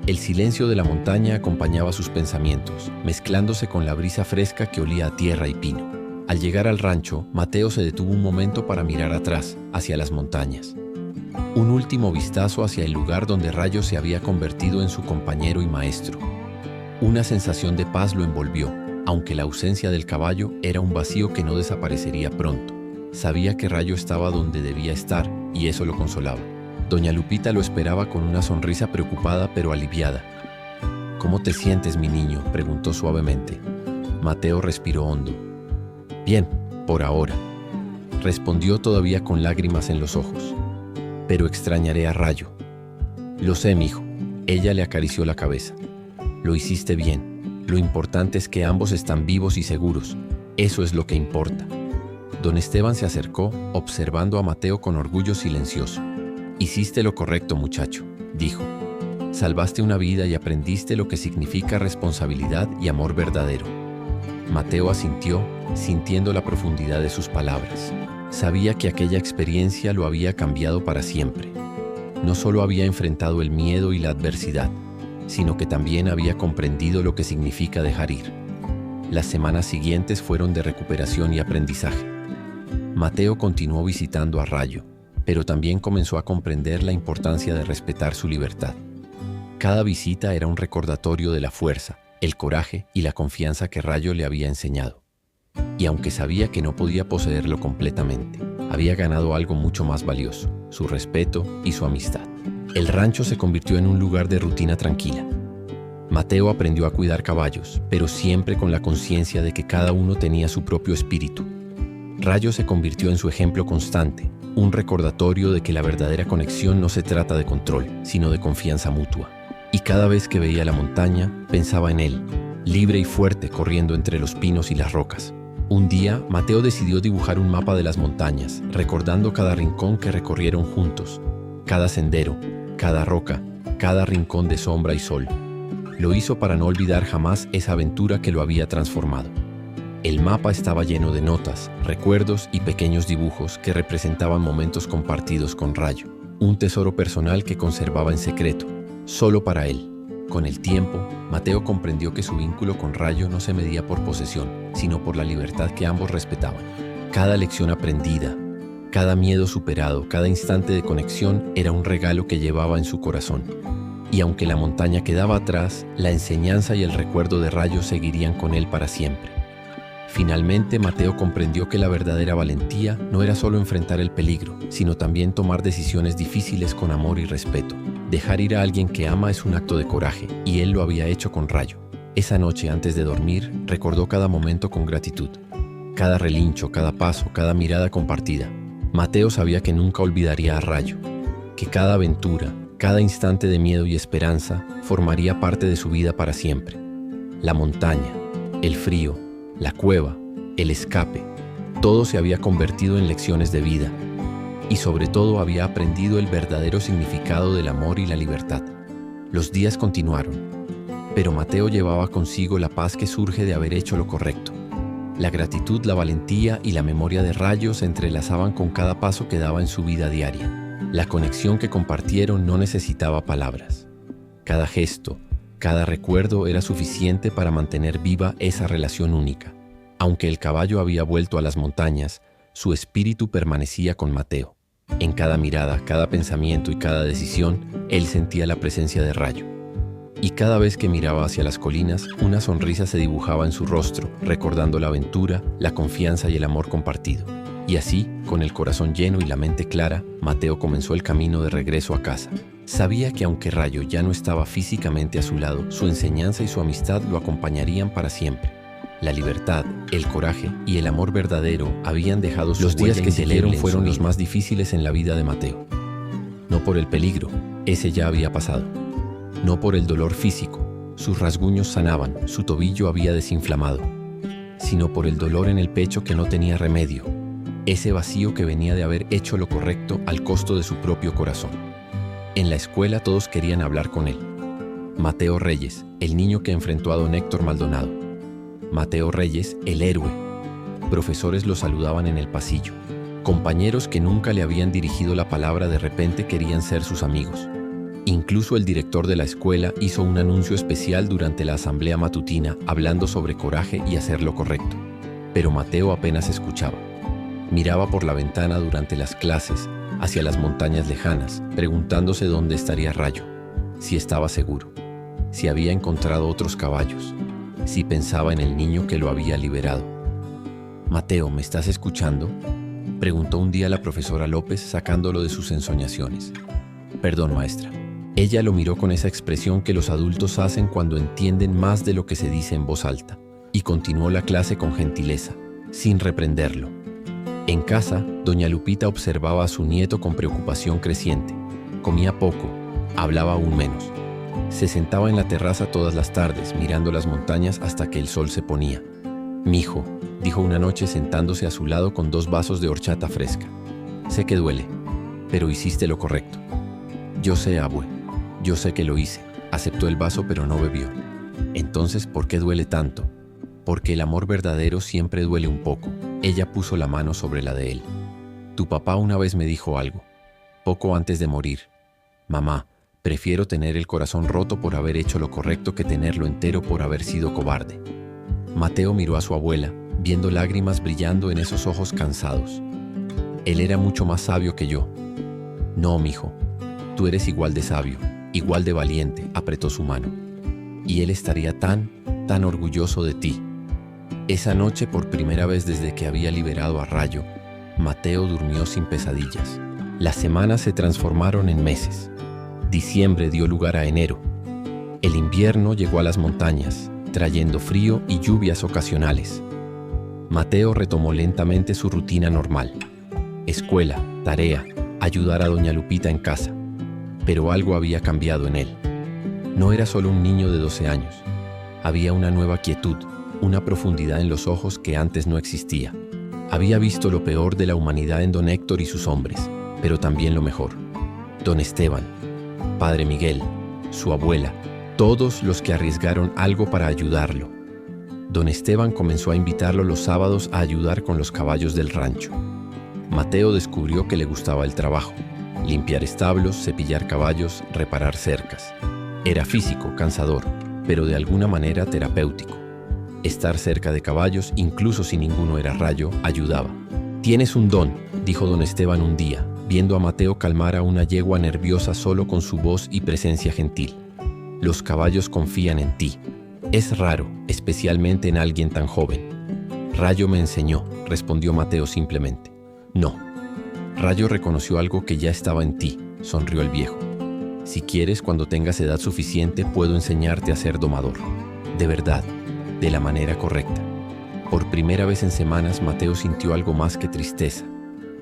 A: El silencio de la montaña acompañaba sus pensamientos, mezclándose con la brisa fresca que olía a tierra y pino. Al llegar al rancho, Mateo se detuvo un momento para mirar atrás, hacia las montañas. Un último vistazo hacia el lugar donde Rayo se había convertido en su compañero y maestro. Una sensación de paz lo envolvió, aunque la ausencia del caballo era un vacío que no desaparecería pronto. Sabía que Rayo estaba donde debía estar y eso lo consolaba. Doña Lupita lo esperaba con una sonrisa preocupada pero aliviada. «¿Cómo te sientes, mi niño?», preguntó suavemente. Mateo respiró hondo. «Bien, por ahora», respondió todavía con lágrimas en los ojos. «Pero extrañaré a Rayo». «Lo sé, mijo», ella le acarició la cabeza. «Lo hiciste bien. Lo importante es que ambos están vivos y seguros. Eso es lo que importa». Don Esteban se acercó, observando a Mateo con orgullo silencioso. «Hiciste lo correcto, muchacho», dijo. «Salvaste una vida y aprendiste lo que significa responsabilidad y amor verdadero». Mateo asintió, sintiendo la profundidad de sus palabras. Sabía que aquella experiencia lo había cambiado para siempre. No solo había enfrentado el miedo y la adversidad, sino que también había comprendido lo que significa dejar ir. Las semanas siguientes fueron de recuperación y aprendizaje. Mateo continuó visitando a Rayo, pero también comenzó a comprender la importancia de respetar su libertad. Cada visita era un recordatorio de la fuerza, el coraje y la confianza que Rayo le había enseñado. Y aunque sabía que no podía poseerlo completamente, había ganado algo mucho más valioso, su respeto y su amistad. El rancho se convirtió en un lugar de rutina tranquila. Mateo aprendió a cuidar caballos, pero siempre con la conciencia de que cada uno tenía su propio espíritu. Rayo se convirtió en su ejemplo constante, un recordatorio de que la verdadera conexión no se trata de control, sino de confianza mutua. Y cada vez que veía la montaña, pensaba en él, libre y fuerte corriendo entre los pinos y las rocas. Un día, Mateo decidió dibujar un mapa de las montañas, recordando cada rincón que recorrieron juntos, cada sendero, cada roca, cada rincón de sombra y sol. Lo hizo para no olvidar jamás esa aventura que lo había transformado. El mapa estaba lleno de notas, recuerdos y pequeños dibujos que representaban momentos compartidos con Rayo, un tesoro personal que conservaba en secreto, solo para él. Con el tiempo, Mateo comprendió que su vínculo con Rayo no se medía por posesión, sino por la libertad que ambos respetaban. Cada lección aprendida, cada miedo superado, cada instante de conexión era un regalo que llevaba en su corazón. Y aunque la montaña quedaba atrás, la enseñanza y el recuerdo de Rayo seguirían con él para siempre. Finalmente, Mateo comprendió que la verdadera valentía no era solo enfrentar el peligro, sino también tomar decisiones difíciles con amor y respeto. Dejar ir a alguien que ama es un acto de coraje, y él lo había hecho con Rayo. Esa noche, antes de dormir, recordó cada momento con gratitud. Cada relincho, cada paso, cada mirada compartida. Mateo sabía que nunca olvidaría a Rayo, que cada aventura, cada instante de miedo y esperanza formaría parte de su vida para siempre. La montaña, el frío, la cueva, el escape, todo se había convertido en lecciones de vida. Y sobre todo había aprendido el verdadero significado del amor y la libertad. Los días continuaron, pero Mateo llevaba consigo la paz que surge de haber hecho lo correcto. La gratitud, la valentía y la memoria de Rayo se entrelazaban con cada paso que daba en su vida diaria. La conexión que compartieron no necesitaba palabras. Cada gesto, cada recuerdo era suficiente para mantener viva esa relación única. Aunque el caballo había vuelto a las montañas, su espíritu permanecía con Mateo. En cada mirada, cada pensamiento y cada decisión, él sentía la presencia de Rayo. Y cada vez que miraba hacia las colinas, una sonrisa se dibujaba en su rostro, recordando la aventura, la confianza y el amor compartido. Y así, con el corazón lleno y la mente clara, Mateo comenzó el camino de regreso a casa. Sabía que aunque Rayo ya no estaba físicamente a su lado, su enseñanza y su amistad lo acompañarían para siempre. La libertad, el coraje y el amor verdadero habían dejado su huella. Los días que siguieron fueron los más difíciles en la vida de Mateo. No por el peligro, ese ya había pasado. No por el dolor físico, sus rasguños sanaban, su tobillo había desinflamado. sino por el dolor en el pecho que no tenía remedio, ese vacío que venía de haber hecho lo correcto al costo de su propio corazón. En la escuela todos querían hablar con él. Mateo Reyes, el niño que enfrentó a don Héctor Maldonado. Mateo Reyes, el héroe. Profesores lo saludaban en el pasillo. Compañeros que nunca le habían dirigido la palabra de repente querían ser sus amigos. Incluso el director de la escuela hizo un anuncio especial durante la asamblea matutina hablando sobre coraje y hacer lo correcto. Pero Mateo apenas escuchaba. Miraba por la ventana durante las clases, hacia las montañas lejanas, preguntándose dónde estaría Rayo, si estaba seguro, si había encontrado otros caballos, si pensaba en el niño que lo había liberado. «Mateo, ¿me estás escuchando?», preguntó un día la profesora López sacándolo de sus ensoñaciones. «Perdón, maestra». Ella lo miró con esa expresión que los adultos hacen cuando entienden más de lo que se dice en voz alta, y continuó la clase con gentileza, sin reprenderlo. En casa, doña Lupita observaba a su nieto con preocupación creciente. Comía poco, hablaba aún menos. Se sentaba en la terraza todas las tardes, mirando las montañas hasta que el sol se ponía. «Mijo», dijo una noche sentándose a su lado con 2 vasos de horchata fresca. «Sé que duele, pero hiciste lo correcto». «Yo sé, abue, yo sé que lo hice», aceptó el vaso pero no bebió. «Entonces, ¿por qué duele tanto?». «Porque el amor verdadero siempre duele un poco». Ella puso la mano sobre la de él. «Tu papá una vez me dijo algo, poco antes de morir. Mamá, prefiero tener el corazón roto por haber hecho lo correcto que tenerlo entero por haber sido cobarde». Mateo miró a su abuela, viendo lágrimas brillando en esos ojos cansados. Él era mucho más sabio que yo. «No, mijo, tú eres igual de sabio, igual de valiente», apretó su mano. «Y él estaría tan orgulloso de ti». Esa noche, por primera vez desde que había liberado a Rayo, Mateo durmió sin pesadillas. Las semanas se transformaron en meses. Diciembre dio lugar a enero. El invierno llegó a las montañas, trayendo frío y lluvias ocasionales. Mateo retomó lentamente su rutina normal. Escuela, tarea, ayudar a doña Lupita en casa. Pero algo había cambiado en él. No era solo un niño de 12 años. Había una nueva quietud, una profundidad en los ojos que antes no existía. Había visto lo peor de la humanidad en don Héctor y sus hombres, pero también lo mejor. Don Esteban, padre Miguel, su abuela, todos los que arriesgaron algo para ayudarlo. Don Esteban comenzó a invitarlo los sábados a ayudar con los caballos del rancho. Mateo descubrió que le gustaba el trabajo: limpiar establos, cepillar caballos, reparar cercas. Era físico, cansador, pero de alguna manera terapéutico. Estar cerca de caballos, incluso si ninguno era Rayo, ayudaba. «Tienes un don», dijo don Esteban un día, viendo a Mateo calmar a una yegua nerviosa solo con su voz y presencia gentil. «Los caballos confían en ti. Es raro, especialmente en alguien tan joven». «Rayo me enseñó», respondió Mateo simplemente. «No». «Rayo reconoció algo que ya estaba en ti», sonrió el viejo. «Si quieres, cuando tengas edad suficiente, puedo enseñarte a ser domador. De verdad, de la manera correcta». Por primera vez en semanas, Mateo sintió algo más que tristeza.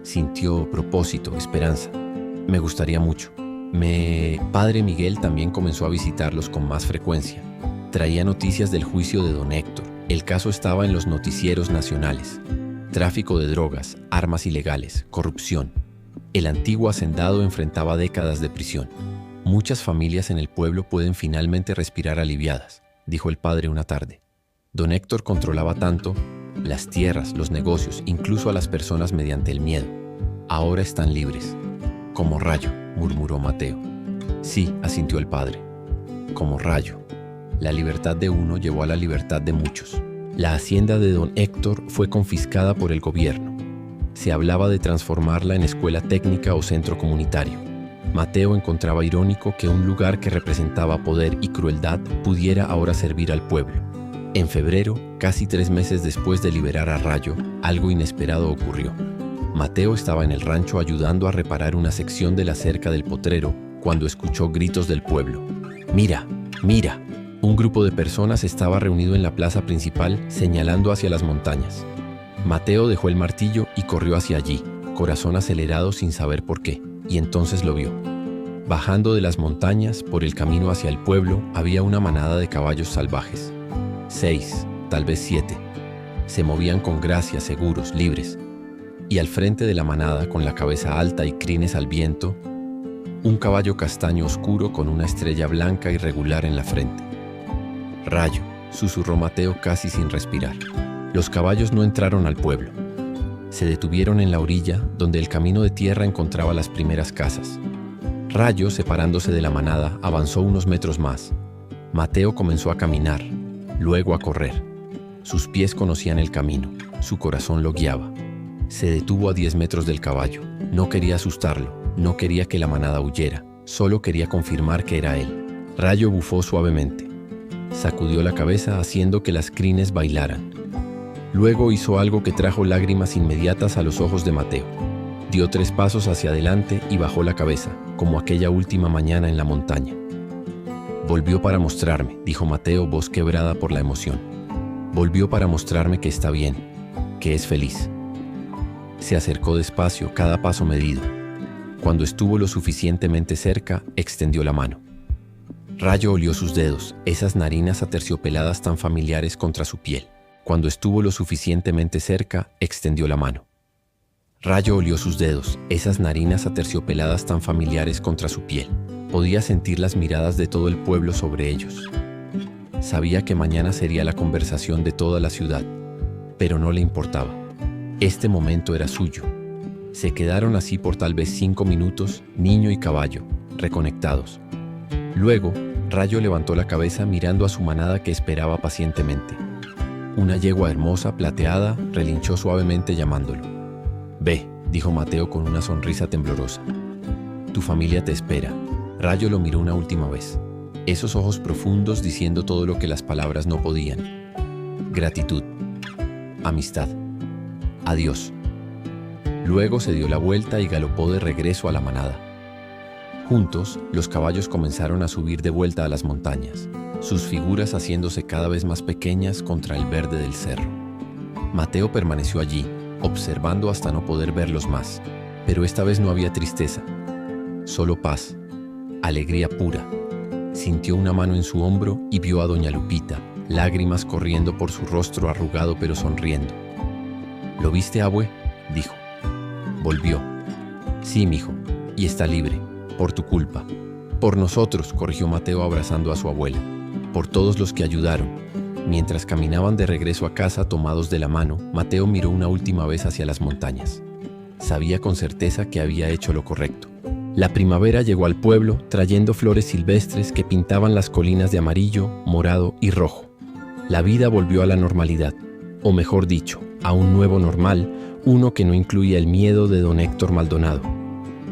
A: Sintió propósito, esperanza. «Me gustaría mucho». Padre Miguel también comenzó a visitarlos con más frecuencia. Traía noticias del juicio de don Héctor. El caso estaba en los noticieros nacionales. Tráfico de drogas, armas ilegales, corrupción. El antiguo hacendado enfrentaba décadas de prisión. «Muchas familias en el pueblo pueden finalmente respirar aliviadas», dijo el padre una tarde. Don Héctor controlaba tanto, las tierras, los negocios, incluso a las personas mediante el miedo. Ahora están libres. «Como Rayo», murmuró Mateo. «Sí», asintió el padre. «Como Rayo». La libertad de uno llevó a la libertad de muchos. La hacienda de don Héctor fue confiscada por el gobierno. Se hablaba de transformarla en escuela técnica o centro comunitario. Mateo encontraba irónico que un lugar que representaba poder y crueldad pudiera ahora servir al pueblo. En febrero, casi 3 meses después de liberar a Rayo, algo inesperado ocurrió. Mateo estaba en el rancho ayudando a reparar una sección de la cerca del potrero cuando escuchó gritos del pueblo. «¡Mira! ¡Mira!». Un grupo de personas estaba reunido en la plaza principal señalando hacia las montañas. Mateo dejó el martillo y corrió hacia allí, corazón acelerado sin saber por qué, y entonces lo vio. Bajando de las montañas, por el camino hacia el pueblo, había una manada de caballos salvajes. 6, tal vez 7. Se movían con gracia, seguros, libres. Y al frente de la manada, con la cabeza alta y crines al viento, un caballo castaño oscuro con una estrella blanca irregular en la frente. «Rayo», susurró Mateo casi sin respirar. Los caballos no entraron al pueblo. Se detuvieron en la orilla, donde el camino de tierra encontraba las primeras casas. Rayo, separándose de la manada, avanzó unos metros más. Mateo comenzó a caminar, luego a correr. Sus pies conocían el camino, su corazón lo guiaba. Se detuvo a 10 metros del caballo. No quería asustarlo, no quería que la manada huyera, solo quería confirmar que era él. Rayo bufó suavemente. Sacudió la cabeza haciendo que las crines bailaran. Luego hizo algo que trajo lágrimas inmediatas a los ojos de Mateo. Dio 3 pasos hacia adelante y bajó la cabeza, como aquella última mañana en la montaña. «Volvió para mostrarme», dijo Mateo, voz quebrada por la emoción. «Volvió para mostrarme que está bien, que es feliz». Se acercó despacio, cada paso medido. Cuando estuvo lo suficientemente cerca, extendió la mano. Rayo olió sus dedos, esas narinas aterciopeladas tan familiares contra su piel. Cuando estuvo lo suficientemente cerca, extendió la mano. Rayo olió sus dedos, esas narinas aterciopeladas tan familiares contra su piel. Podía sentir las miradas de todo el pueblo sobre ellos. Sabía que mañana sería la conversación de toda la ciudad, pero no le importaba. Este momento era suyo. Se quedaron así por tal vez 5 minutos, niño y caballo, reconectados. Luego, Rayo levantó la cabeza mirando a su manada que esperaba pacientemente. Una yegua hermosa, plateada, relinchó suavemente llamándolo. «Ve», dijo Mateo con una sonrisa temblorosa. «Tu familia te espera». Rayo lo miró una última vez. Esos ojos profundos diciendo todo lo que las palabras no podían. Gratitud. Amistad. Adiós. Luego se dio la vuelta y galopó de regreso a la manada. Juntos, los caballos comenzaron a subir de vuelta a las montañas, sus figuras haciéndose cada vez más pequeñas contra el verde del cerro. Mateo permaneció allí, observando hasta no poder verlos más, pero esta vez no había tristeza, solo paz, alegría pura. Sintió una mano en su hombro y vio a doña Lupita, lágrimas corriendo por su rostro arrugado pero sonriendo. «¿Lo viste, abue?», dijo. Volvió. «Sí, mijo, y está libre, por tu culpa». «Por nosotros», corrigió Mateo abrazando a su abuela. «Por todos los que ayudaron». Mientras caminaban de regreso a casa tomados de la mano, Mateo miró una última vez hacia las montañas. Sabía con certeza que había hecho lo correcto. La primavera llegó al pueblo trayendo flores silvestres que pintaban las colinas de amarillo, morado y rojo. La vida volvió a la normalidad, o mejor dicho, a un nuevo normal, uno que no incluía el miedo de don Héctor Maldonado.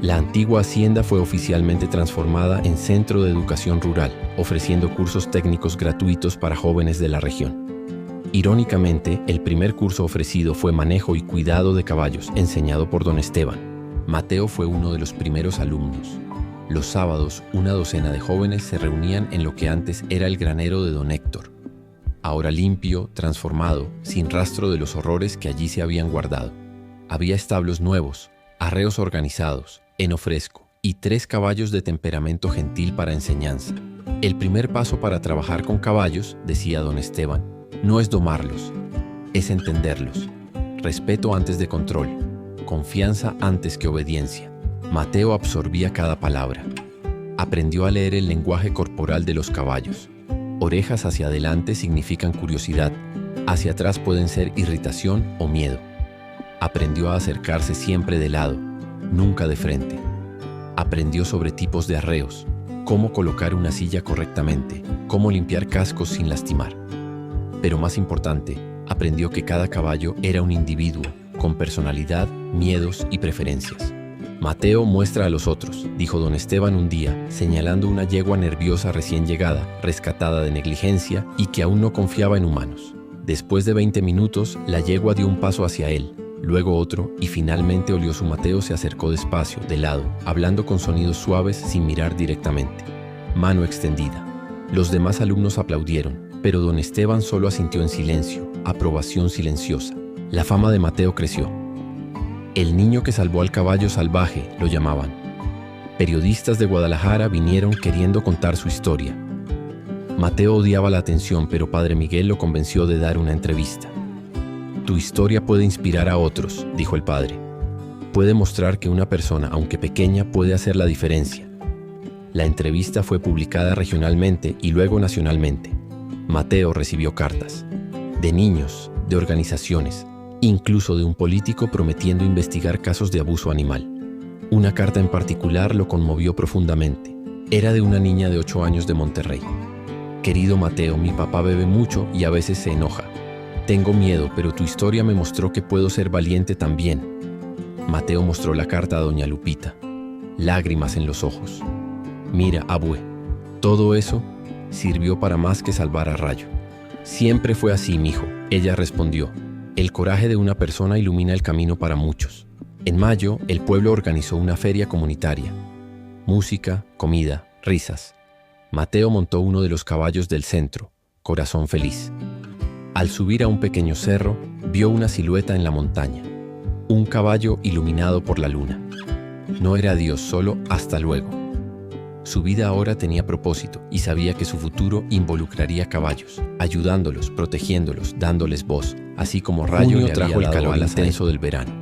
A: La antigua hacienda fue oficialmente transformada en centro de educación rural, ofreciendo cursos técnicos gratuitos para jóvenes de la región. Irónicamente, el primer curso ofrecido fue manejo y cuidado de caballos, enseñado por don Esteban. Mateo fue uno de los primeros alumnos. Los sábados, una docena de jóvenes se reunían en lo que antes era el granero de don Héctor. Ahora limpio, transformado, sin rastro de los horrores que allí se habían guardado. Había establos nuevos, arreos organizados, heno fresco y 3 caballos de temperamento gentil para enseñanza. El primer paso para trabajar con caballos, decía don Esteban, no es domarlos, es entenderlos. Respeto antes de control, confianza antes que obediencia. Mateo absorbía cada palabra. Aprendió a leer el lenguaje corporal de los caballos. Orejas hacia adelante significan curiosidad, hacia atrás pueden ser irritación o miedo. Aprendió a acercarse siempre de lado, nunca de frente. Aprendió sobre tipos de arreos, cómo colocar una silla correctamente, cómo limpiar cascos sin lastimar. Pero más importante, aprendió que cada caballo era un individuo, con personalidad, miedos y preferencias. Mateo muestra a los otros, dijo don Esteban un día, señalando una yegua nerviosa recién llegada, rescatada de negligencia y que aún no confiaba en humanos. Después de 20 minutos, la yegua dio un paso hacia él, luego otro, y finalmente Olioso Mateo se acercó despacio, de lado, hablando con sonidos suaves sin mirar directamente. Mano extendida. Los demás alumnos aplaudieron, pero don Esteban solo asintió en silencio, aprobación silenciosa. La fama de Mateo creció. El niño que salvó al caballo salvaje, lo llamaban. Periodistas de Guadalajara vinieron queriendo contar su historia. Mateo odiaba la atención, pero Padre Miguel lo convenció de dar una entrevista. Tu historia puede inspirar a otros, dijo el padre. Puede mostrar que una persona, aunque pequeña, puede hacer la diferencia. La entrevista fue publicada regionalmente y luego nacionalmente. Mateo recibió cartas de niños, de organizaciones, incluso de un político prometiendo investigar casos de abuso animal. Una carta en particular lo conmovió profundamente. Era de una niña de 8 años de Monterrey. Querido Mateo, mi papá bebe mucho y a veces se enoja. Tengo miedo, pero tu historia me mostró que puedo ser valiente también. Mateo mostró la carta a doña Lupita. Lágrimas en los ojos. Mira, abue, todo eso sirvió para más que salvar a Rayo. Siempre fue así, mijo, ella respondió. El coraje de una persona ilumina el camino para muchos. En mayo, el pueblo organizó una feria comunitaria. Música, comida, risas. Mateo montó uno de los caballos del centro, Corazón Feliz. Al subir a un pequeño cerro, vio una silueta en la montaña. Un caballo iluminado por la luna. No era Dios, solo hasta luego. Su vida ahora tenía propósito y sabía que su futuro involucraría caballos, ayudándolos, protegiéndolos, dándoles voz, así como Rayo le trajo el calor intenso del verano.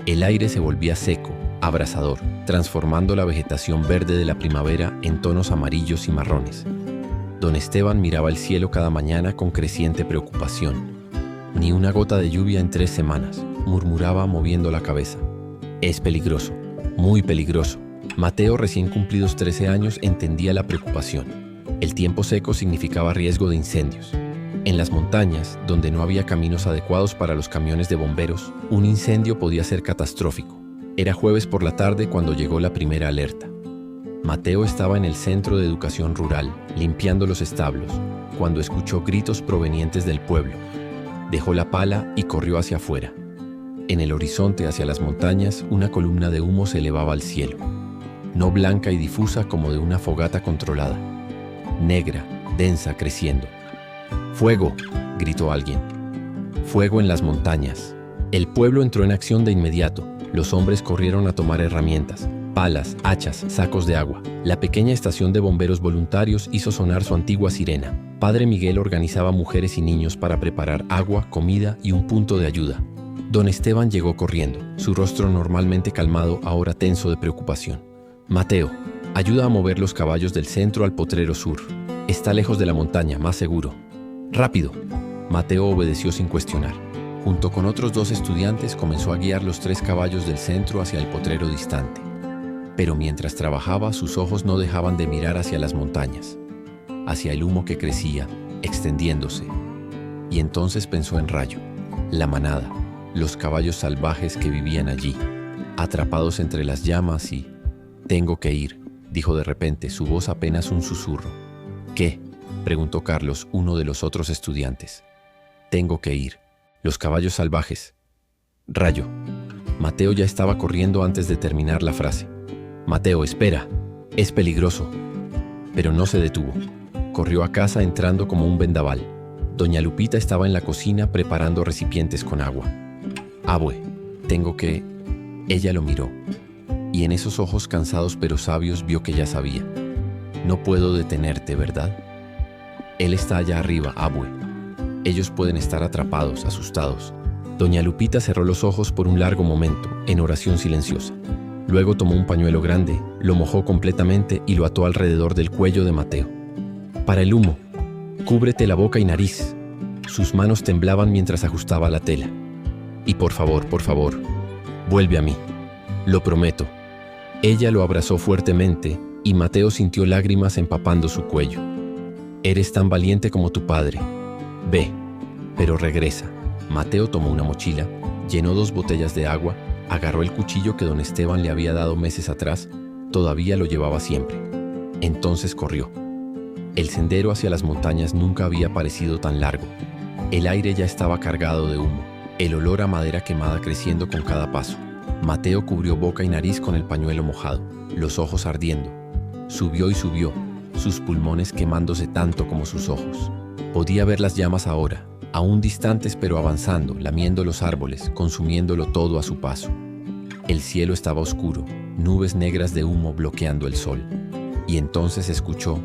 A: El aire se volvía seco, abrasador, transformando la vegetación verde de la primavera en tonos amarillos y marrones. Don Esteban miraba el cielo cada mañana con creciente preocupación. Ni una gota de lluvia en 3 semanas, murmuraba moviendo la cabeza. Es peligroso, muy peligroso. Mateo, recién cumplidos 13 años, entendía la preocupación. El tiempo seco significaba riesgo de incendios. En las montañas, donde no había caminos adecuados para los camiones de bomberos, un incendio podía ser catastrófico. Era jueves por la tarde cuando llegó la primera alerta. Mateo estaba en el centro de educación rural, limpiando los establos, cuando escuchó gritos provenientes del pueblo. Dejó la pala y corrió hacia afuera. En el horizonte hacia las montañas, una columna de humo se elevaba al cielo. No blanca y difusa como de una fogata controlada. Negra, densa, creciendo. ¡Fuego!, gritó alguien. Fuego en las montañas. El pueblo entró en acción de inmediato. Los hombres corrieron a tomar herramientas, palas, hachas, sacos de agua. La pequeña estación de bomberos voluntarios hizo sonar su antigua sirena. Padre Miguel organizaba mujeres y niños para preparar agua, comida y un punto de ayuda. Don Esteban llegó corriendo, su rostro normalmente calmado, ahora tenso de preocupación. Mateo, ayuda a mover los caballos del centro al potrero sur. Está lejos de la montaña, más seguro. ¡Rápido! Mateo obedeció sin cuestionar. Junto con otros 2 estudiantes comenzó a guiar los 3 caballos del centro hacia el potrero distante. Pero mientras trabajaba, sus ojos no dejaban de mirar hacia las montañas, hacia el humo que crecía, extendiéndose. Y entonces pensó en Rayo, la manada, los caballos salvajes que vivían allí, atrapados entre las llamas y... «Tengo que ir», dijo de repente, su voz apenas un susurro. «¿Qué?», preguntó Carlos, uno de los otros estudiantes. «Tengo que ir. Los caballos salvajes». «Rayo». Mateo ya estaba corriendo antes de terminar la frase. «Mateo, espera. Es peligroso». Pero no se detuvo. Corrió a casa entrando como un vendaval. Doña Lupita estaba en la cocina preparando recipientes con agua. «Abue, tengo que...». Ella lo miró. Y en esos ojos cansados pero sabios vio que ya sabía. «No puedo detenerte, ¿verdad? Él está allá arriba, abue. Ellos pueden estar atrapados, asustados». Doña Lupita cerró los ojos por un largo momento, en oración silenciosa. Luego tomó un pañuelo grande, lo mojó completamente y lo ató alrededor del cuello de Mateo. «Para el humo, cúbrete la boca y nariz». Sus manos temblaban mientras ajustaba la tela. «Y por favor, vuelve a mí. Lo prometo». Ella lo abrazó fuertemente y Mateo sintió lágrimas empapando su cuello. «Eres tan valiente como tu padre. Ve, pero regresa». Mateo tomó una mochila, llenó 2 botellas de agua, agarró el cuchillo que don Esteban le había dado meses atrás, todavía lo llevaba siempre. Entonces corrió. El sendero hacia las montañas nunca había parecido tan largo. El aire ya estaba cargado de humo, el olor a madera quemada creciendo con cada paso. Mateo cubrió boca y nariz con el pañuelo mojado, los ojos ardiendo. Subió y subió, sus pulmones quemándose tanto como sus ojos. Podía ver las llamas ahora, aún distantes pero avanzando, lamiendo los árboles, consumiéndolo todo a su paso. El cielo estaba oscuro, nubes negras de humo bloqueando el sol. Y entonces escuchó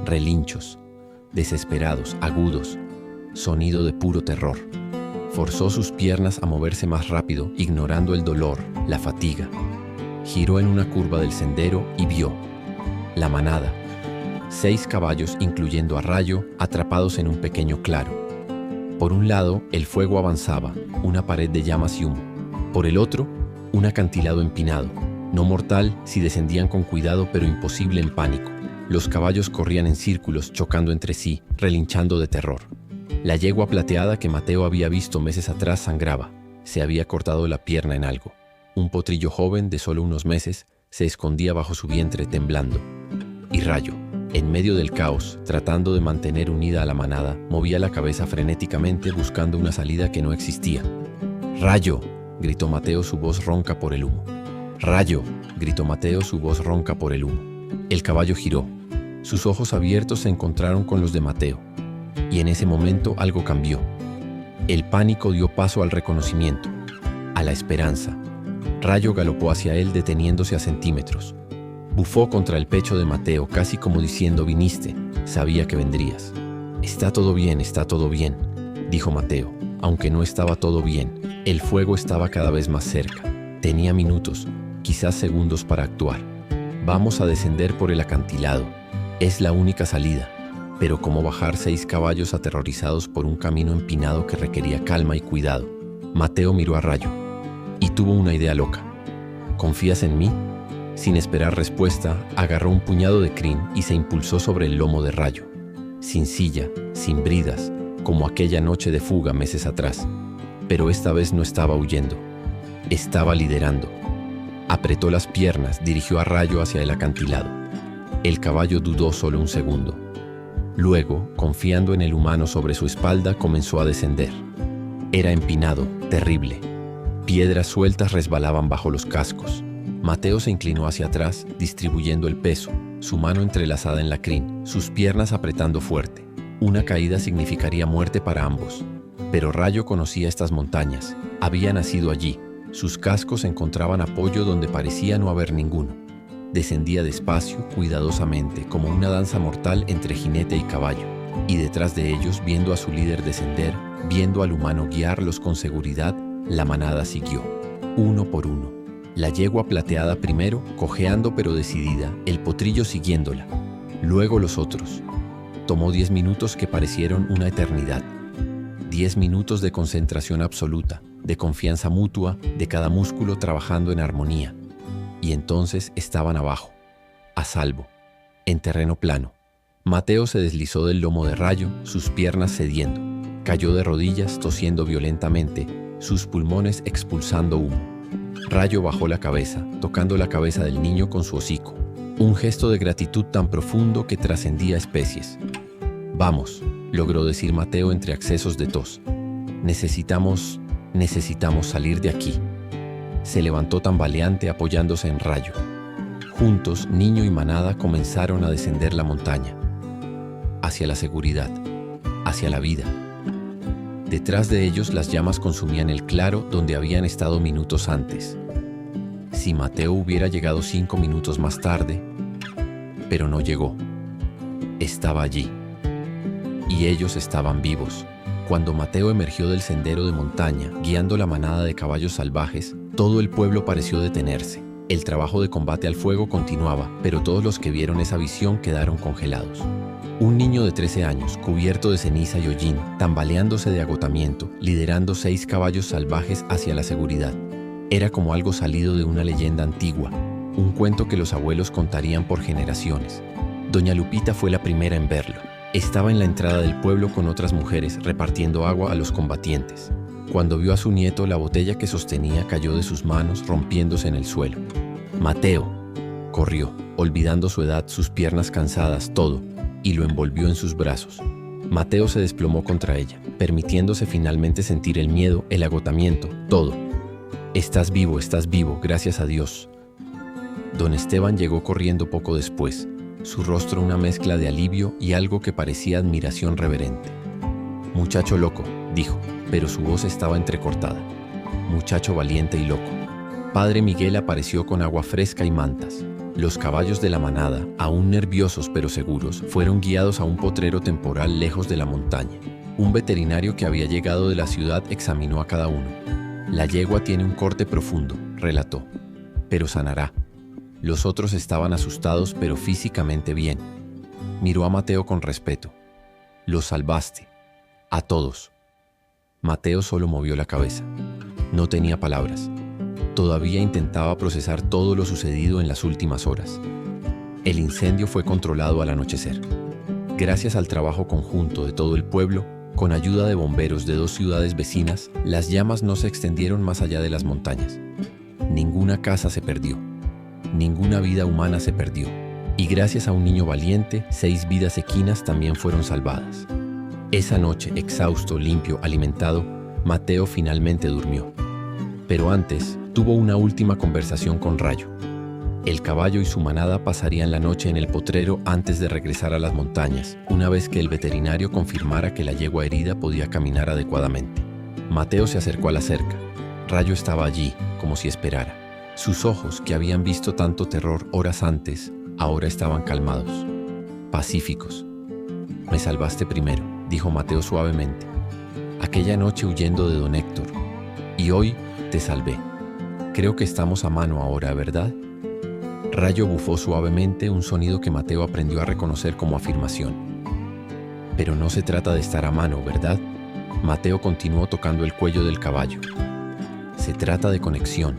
A: relinchos, desesperados, agudos, sonido de puro terror. Forzó sus piernas a moverse más rápido, ignorando el dolor, la fatiga. Giró en una curva del sendero y vio la manada. 6 caballos, incluyendo a Rayo, atrapados en un pequeño claro. Por un lado, el fuego avanzaba, una pared de llamas y humo. Por el otro, un acantilado empinado, no mortal si descendían con cuidado, pero imposible en pánico. Los caballos corrían en círculos, chocando entre sí, relinchando de terror. La yegua plateada que Mateo había visto meses atrás sangraba. Se había cortado la pierna en algo. Un potrillo joven de solo unos meses se escondía bajo su vientre temblando. Y Rayo, en medio del caos, tratando de mantener unida a la manada, movía la cabeza frenéticamente buscando una salida que no existía. ¡Rayo!, gritó Mateo, su voz ronca por el humo. ¡Rayo!, gritó Mateo, su voz ronca por el humo. El caballo giró. Sus ojos abiertos se encontraron con los de Mateo. Y en ese momento algo cambió. El pánico dio paso al reconocimiento, a la esperanza. Rayo galopó hacia él deteniéndose a centímetros. Bufó contra el pecho de Mateo, casi como diciendo: «Viniste, sabía que vendrías». Está todo bien», dijo Mateo. Aunque no estaba todo bien, el fuego estaba cada vez más cerca. Tenía minutos, quizás segundos para actuar. «Vamos a descender por el acantilado. Es la única salida». Pero ¿cómo bajar 6 caballos aterrorizados por un camino empinado que requería calma y cuidado? Mateo miró a Rayo y tuvo una idea loca. «¿Confías en mí?». Sin esperar respuesta, agarró un puñado de crin y se impulsó sobre el lomo de Rayo. Sin silla, sin bridas, como aquella noche de fuga meses atrás. Pero esta vez no estaba huyendo. Estaba liderando. Apretó las piernas, dirigió a Rayo hacia el acantilado. El caballo dudó solo un segundo. Luego, confiando en el humano sobre su espalda, comenzó a descender. Era empinado, terrible. Piedras sueltas resbalaban bajo los cascos. Mateo se inclinó hacia atrás, distribuyendo el peso, su mano entrelazada en la crin, sus piernas apretando fuerte. Una caída significaría muerte para ambos. Pero Rayo conocía estas montañas. Había nacido allí. Sus cascos encontraban apoyo donde parecía no haber ninguno. Descendía despacio, cuidadosamente, como una danza mortal entre jinete y caballo. Y detrás de ellos, viendo a su líder descender, viendo al humano guiarlos con seguridad, la manada siguió, uno por uno. La yegua plateada primero, cojeando pero decidida, el potrillo siguiéndola. Luego los otros. Tomó 10 minutos que parecieron una eternidad. 10 minutos de concentración absoluta, de confianza mutua, de cada músculo trabajando en armonía. Y entonces estaban abajo, a salvo, en terreno plano. Mateo se deslizó del lomo de Rayo, sus piernas cediendo. Cayó de rodillas, tosiendo violentamente, sus pulmones expulsando humo. Rayo bajó la cabeza, tocando la cabeza del niño con su hocico. Un gesto de gratitud tan profundo que trascendía especies. «Vamos», logró decir Mateo entre accesos de tos. Necesitamos salir de aquí». Se levantó tambaleante apoyándose en Rayo. Juntos, niño y manada comenzaron a descender la montaña. Hacia la seguridad, hacia la vida. Detrás de ellos las llamas consumían el claro donde habían estado minutos antes. Si Mateo hubiera llegado 5 minutos más tarde, pero no llegó. Estaba allí. Y ellos estaban vivos. Cuando Mateo emergió del sendero de montaña, guiando la manada de caballos salvajes, todo el pueblo pareció detenerse. El trabajo de combate al fuego continuaba, pero todos los que vieron esa visión quedaron congelados. Un niño de 13 años, cubierto de ceniza y hollín, tambaleándose de agotamiento, liderando 6 caballos salvajes hacia la seguridad. Era como algo salido de una leyenda antigua, un cuento que los abuelos contarían por generaciones. Doña Lupita fue la primera en verlo. Estaba en la entrada del pueblo con otras mujeres repartiendo agua a los combatientes. Cuando vio a su nieto, la botella que sostenía cayó de sus manos, rompiéndose en el suelo. «Mateo», corrió, olvidando su edad, sus piernas cansadas, todo, y lo envolvió en sus brazos. Mateo se desplomó contra ella, permitiéndose finalmente sentir el miedo, el agotamiento, todo. Estás vivo, gracias a Dios». Don Esteban llegó corriendo poco después, su rostro una mezcla de alivio y algo que parecía admiración reverente. «Muchacho loco», dijo, pero su voz estaba entrecortada. «Muchacho valiente y loco». Padre Miguel apareció con agua fresca y mantas. Los caballos de la manada, aún nerviosos pero seguros, fueron guiados a un potrero temporal lejos de la montaña. Un veterinario que había llegado de la ciudad examinó a cada uno. La yegua tiene un corte profundo, relató, pero sanará. Los otros estaban asustados, pero físicamente bien. Miró a Mateo con respeto. Los salvaste. A todos. Mateo solo movió la cabeza. No tenía palabras. Todavía intentaba procesar todo lo sucedido en las últimas horas. El incendio fue controlado al anochecer. Gracias al trabajo conjunto de todo el pueblo, con ayuda de bomberos de 2 ciudades vecinas, las llamas no se extendieron más allá de las montañas. Ninguna casa se perdió. Ninguna vida humana se perdió. Y gracias a un niño valiente, 6 vidas equinas también fueron salvadas. Esa noche, exhausto, limpio, alimentado, Mateo finalmente durmió. Pero antes, tuvo una última conversación con Rayo. El caballo y su manada pasarían la noche en el potrero antes de regresar a las montañas, una vez que el veterinario confirmara que la yegua herida podía caminar adecuadamente. Mateo se acercó a la cerca. Rayo estaba allí, como si esperara. Sus ojos, que habían visto tanto terror horas antes, ahora estaban calmados, pacíficos. «Me salvaste primero», dijo Mateo suavemente. «Aquella noche huyendo de don Héctor. Y hoy te salvé. Creo que estamos a mano ahora, ¿verdad?» Rayo bufó suavemente, un sonido que Mateo aprendió a reconocer como afirmación. «Pero no se trata de estar a mano, ¿verdad?» Mateo continuó tocando el cuello del caballo. «Se trata de conexión,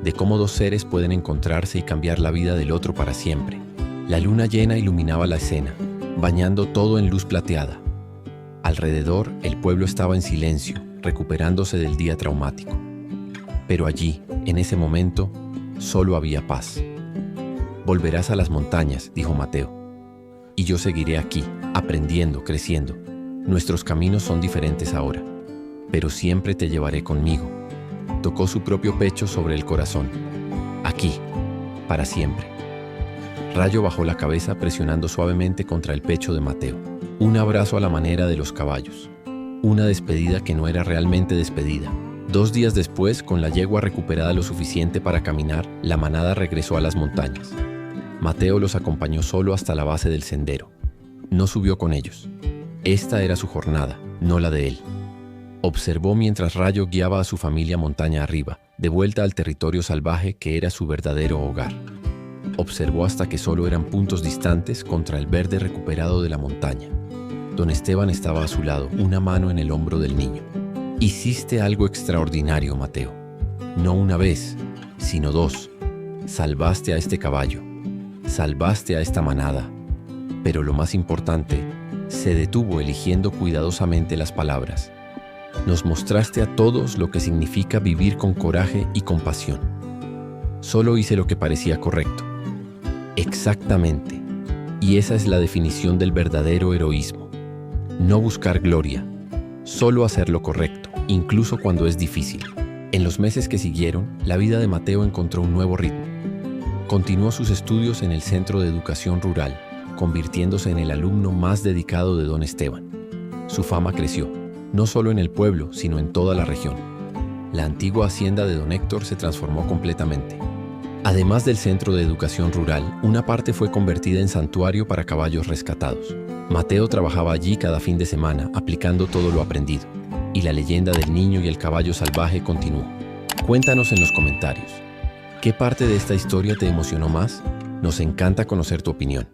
A: de cómo 2 seres pueden encontrarse y cambiar la vida del otro para siempre». La luna llena iluminaba la escena, bañando todo en luz plateada. Alrededor, el pueblo estaba en silencio, recuperándose del día traumático. Pero allí, en ese momento, solo había paz. «Volverás a las montañas», dijo Mateo. «Y yo seguiré aquí, aprendiendo, creciendo. Nuestros caminos son diferentes ahora, pero siempre te llevaré conmigo». Tocó su propio pecho sobre el corazón. «Aquí, para siempre». Rayo bajó la cabeza presionando suavemente contra el pecho de Mateo. Un abrazo a la manera de los caballos. Una despedida que no era realmente despedida. 2 días después, con la yegua recuperada lo suficiente para caminar, la manada regresó a las montañas. Mateo los acompañó solo hasta la base del sendero. No subió con ellos. Esta era su jornada, no la de él. Observó mientras Rayo guiaba a su familia montaña arriba, de vuelta al territorio salvaje que era su verdadero hogar. Observó hasta que solo eran puntos distantes contra el verde recuperado de la montaña. Don Esteban estaba a su lado, una mano en el hombro del niño. «Hiciste algo extraordinario, Mateo. No una vez, sino 2. Salvaste a este caballo. Salvaste a esta manada». Pero lo más importante, se detuvo eligiendo cuidadosamente las palabras. «Nos mostraste a todos lo que significa vivir con coraje y compasión. Solo hice lo que parecía correcto». Exactamente. Y esa es la definición del verdadero heroísmo. No buscar gloria, solo hacer lo correcto, incluso cuando es difícil. En los meses que siguieron, la vida de Mateo encontró un nuevo ritmo. Continuó sus estudios en el Centro de Educación Rural, convirtiéndose en el alumno más dedicado de don Esteban. Su fama creció, no solo en el pueblo, sino en toda la región. La antigua hacienda de don Héctor se transformó completamente. Además del Centro de Educación Rural, una parte fue convertida en santuario para caballos rescatados. Mateo trabajaba allí cada fin de semana, aplicando todo lo aprendido. Y la leyenda del niño y el caballo salvaje continuó. Cuéntanos en los comentarios. ¿Qué parte de esta historia te emocionó más? Nos encanta conocer tu opinión.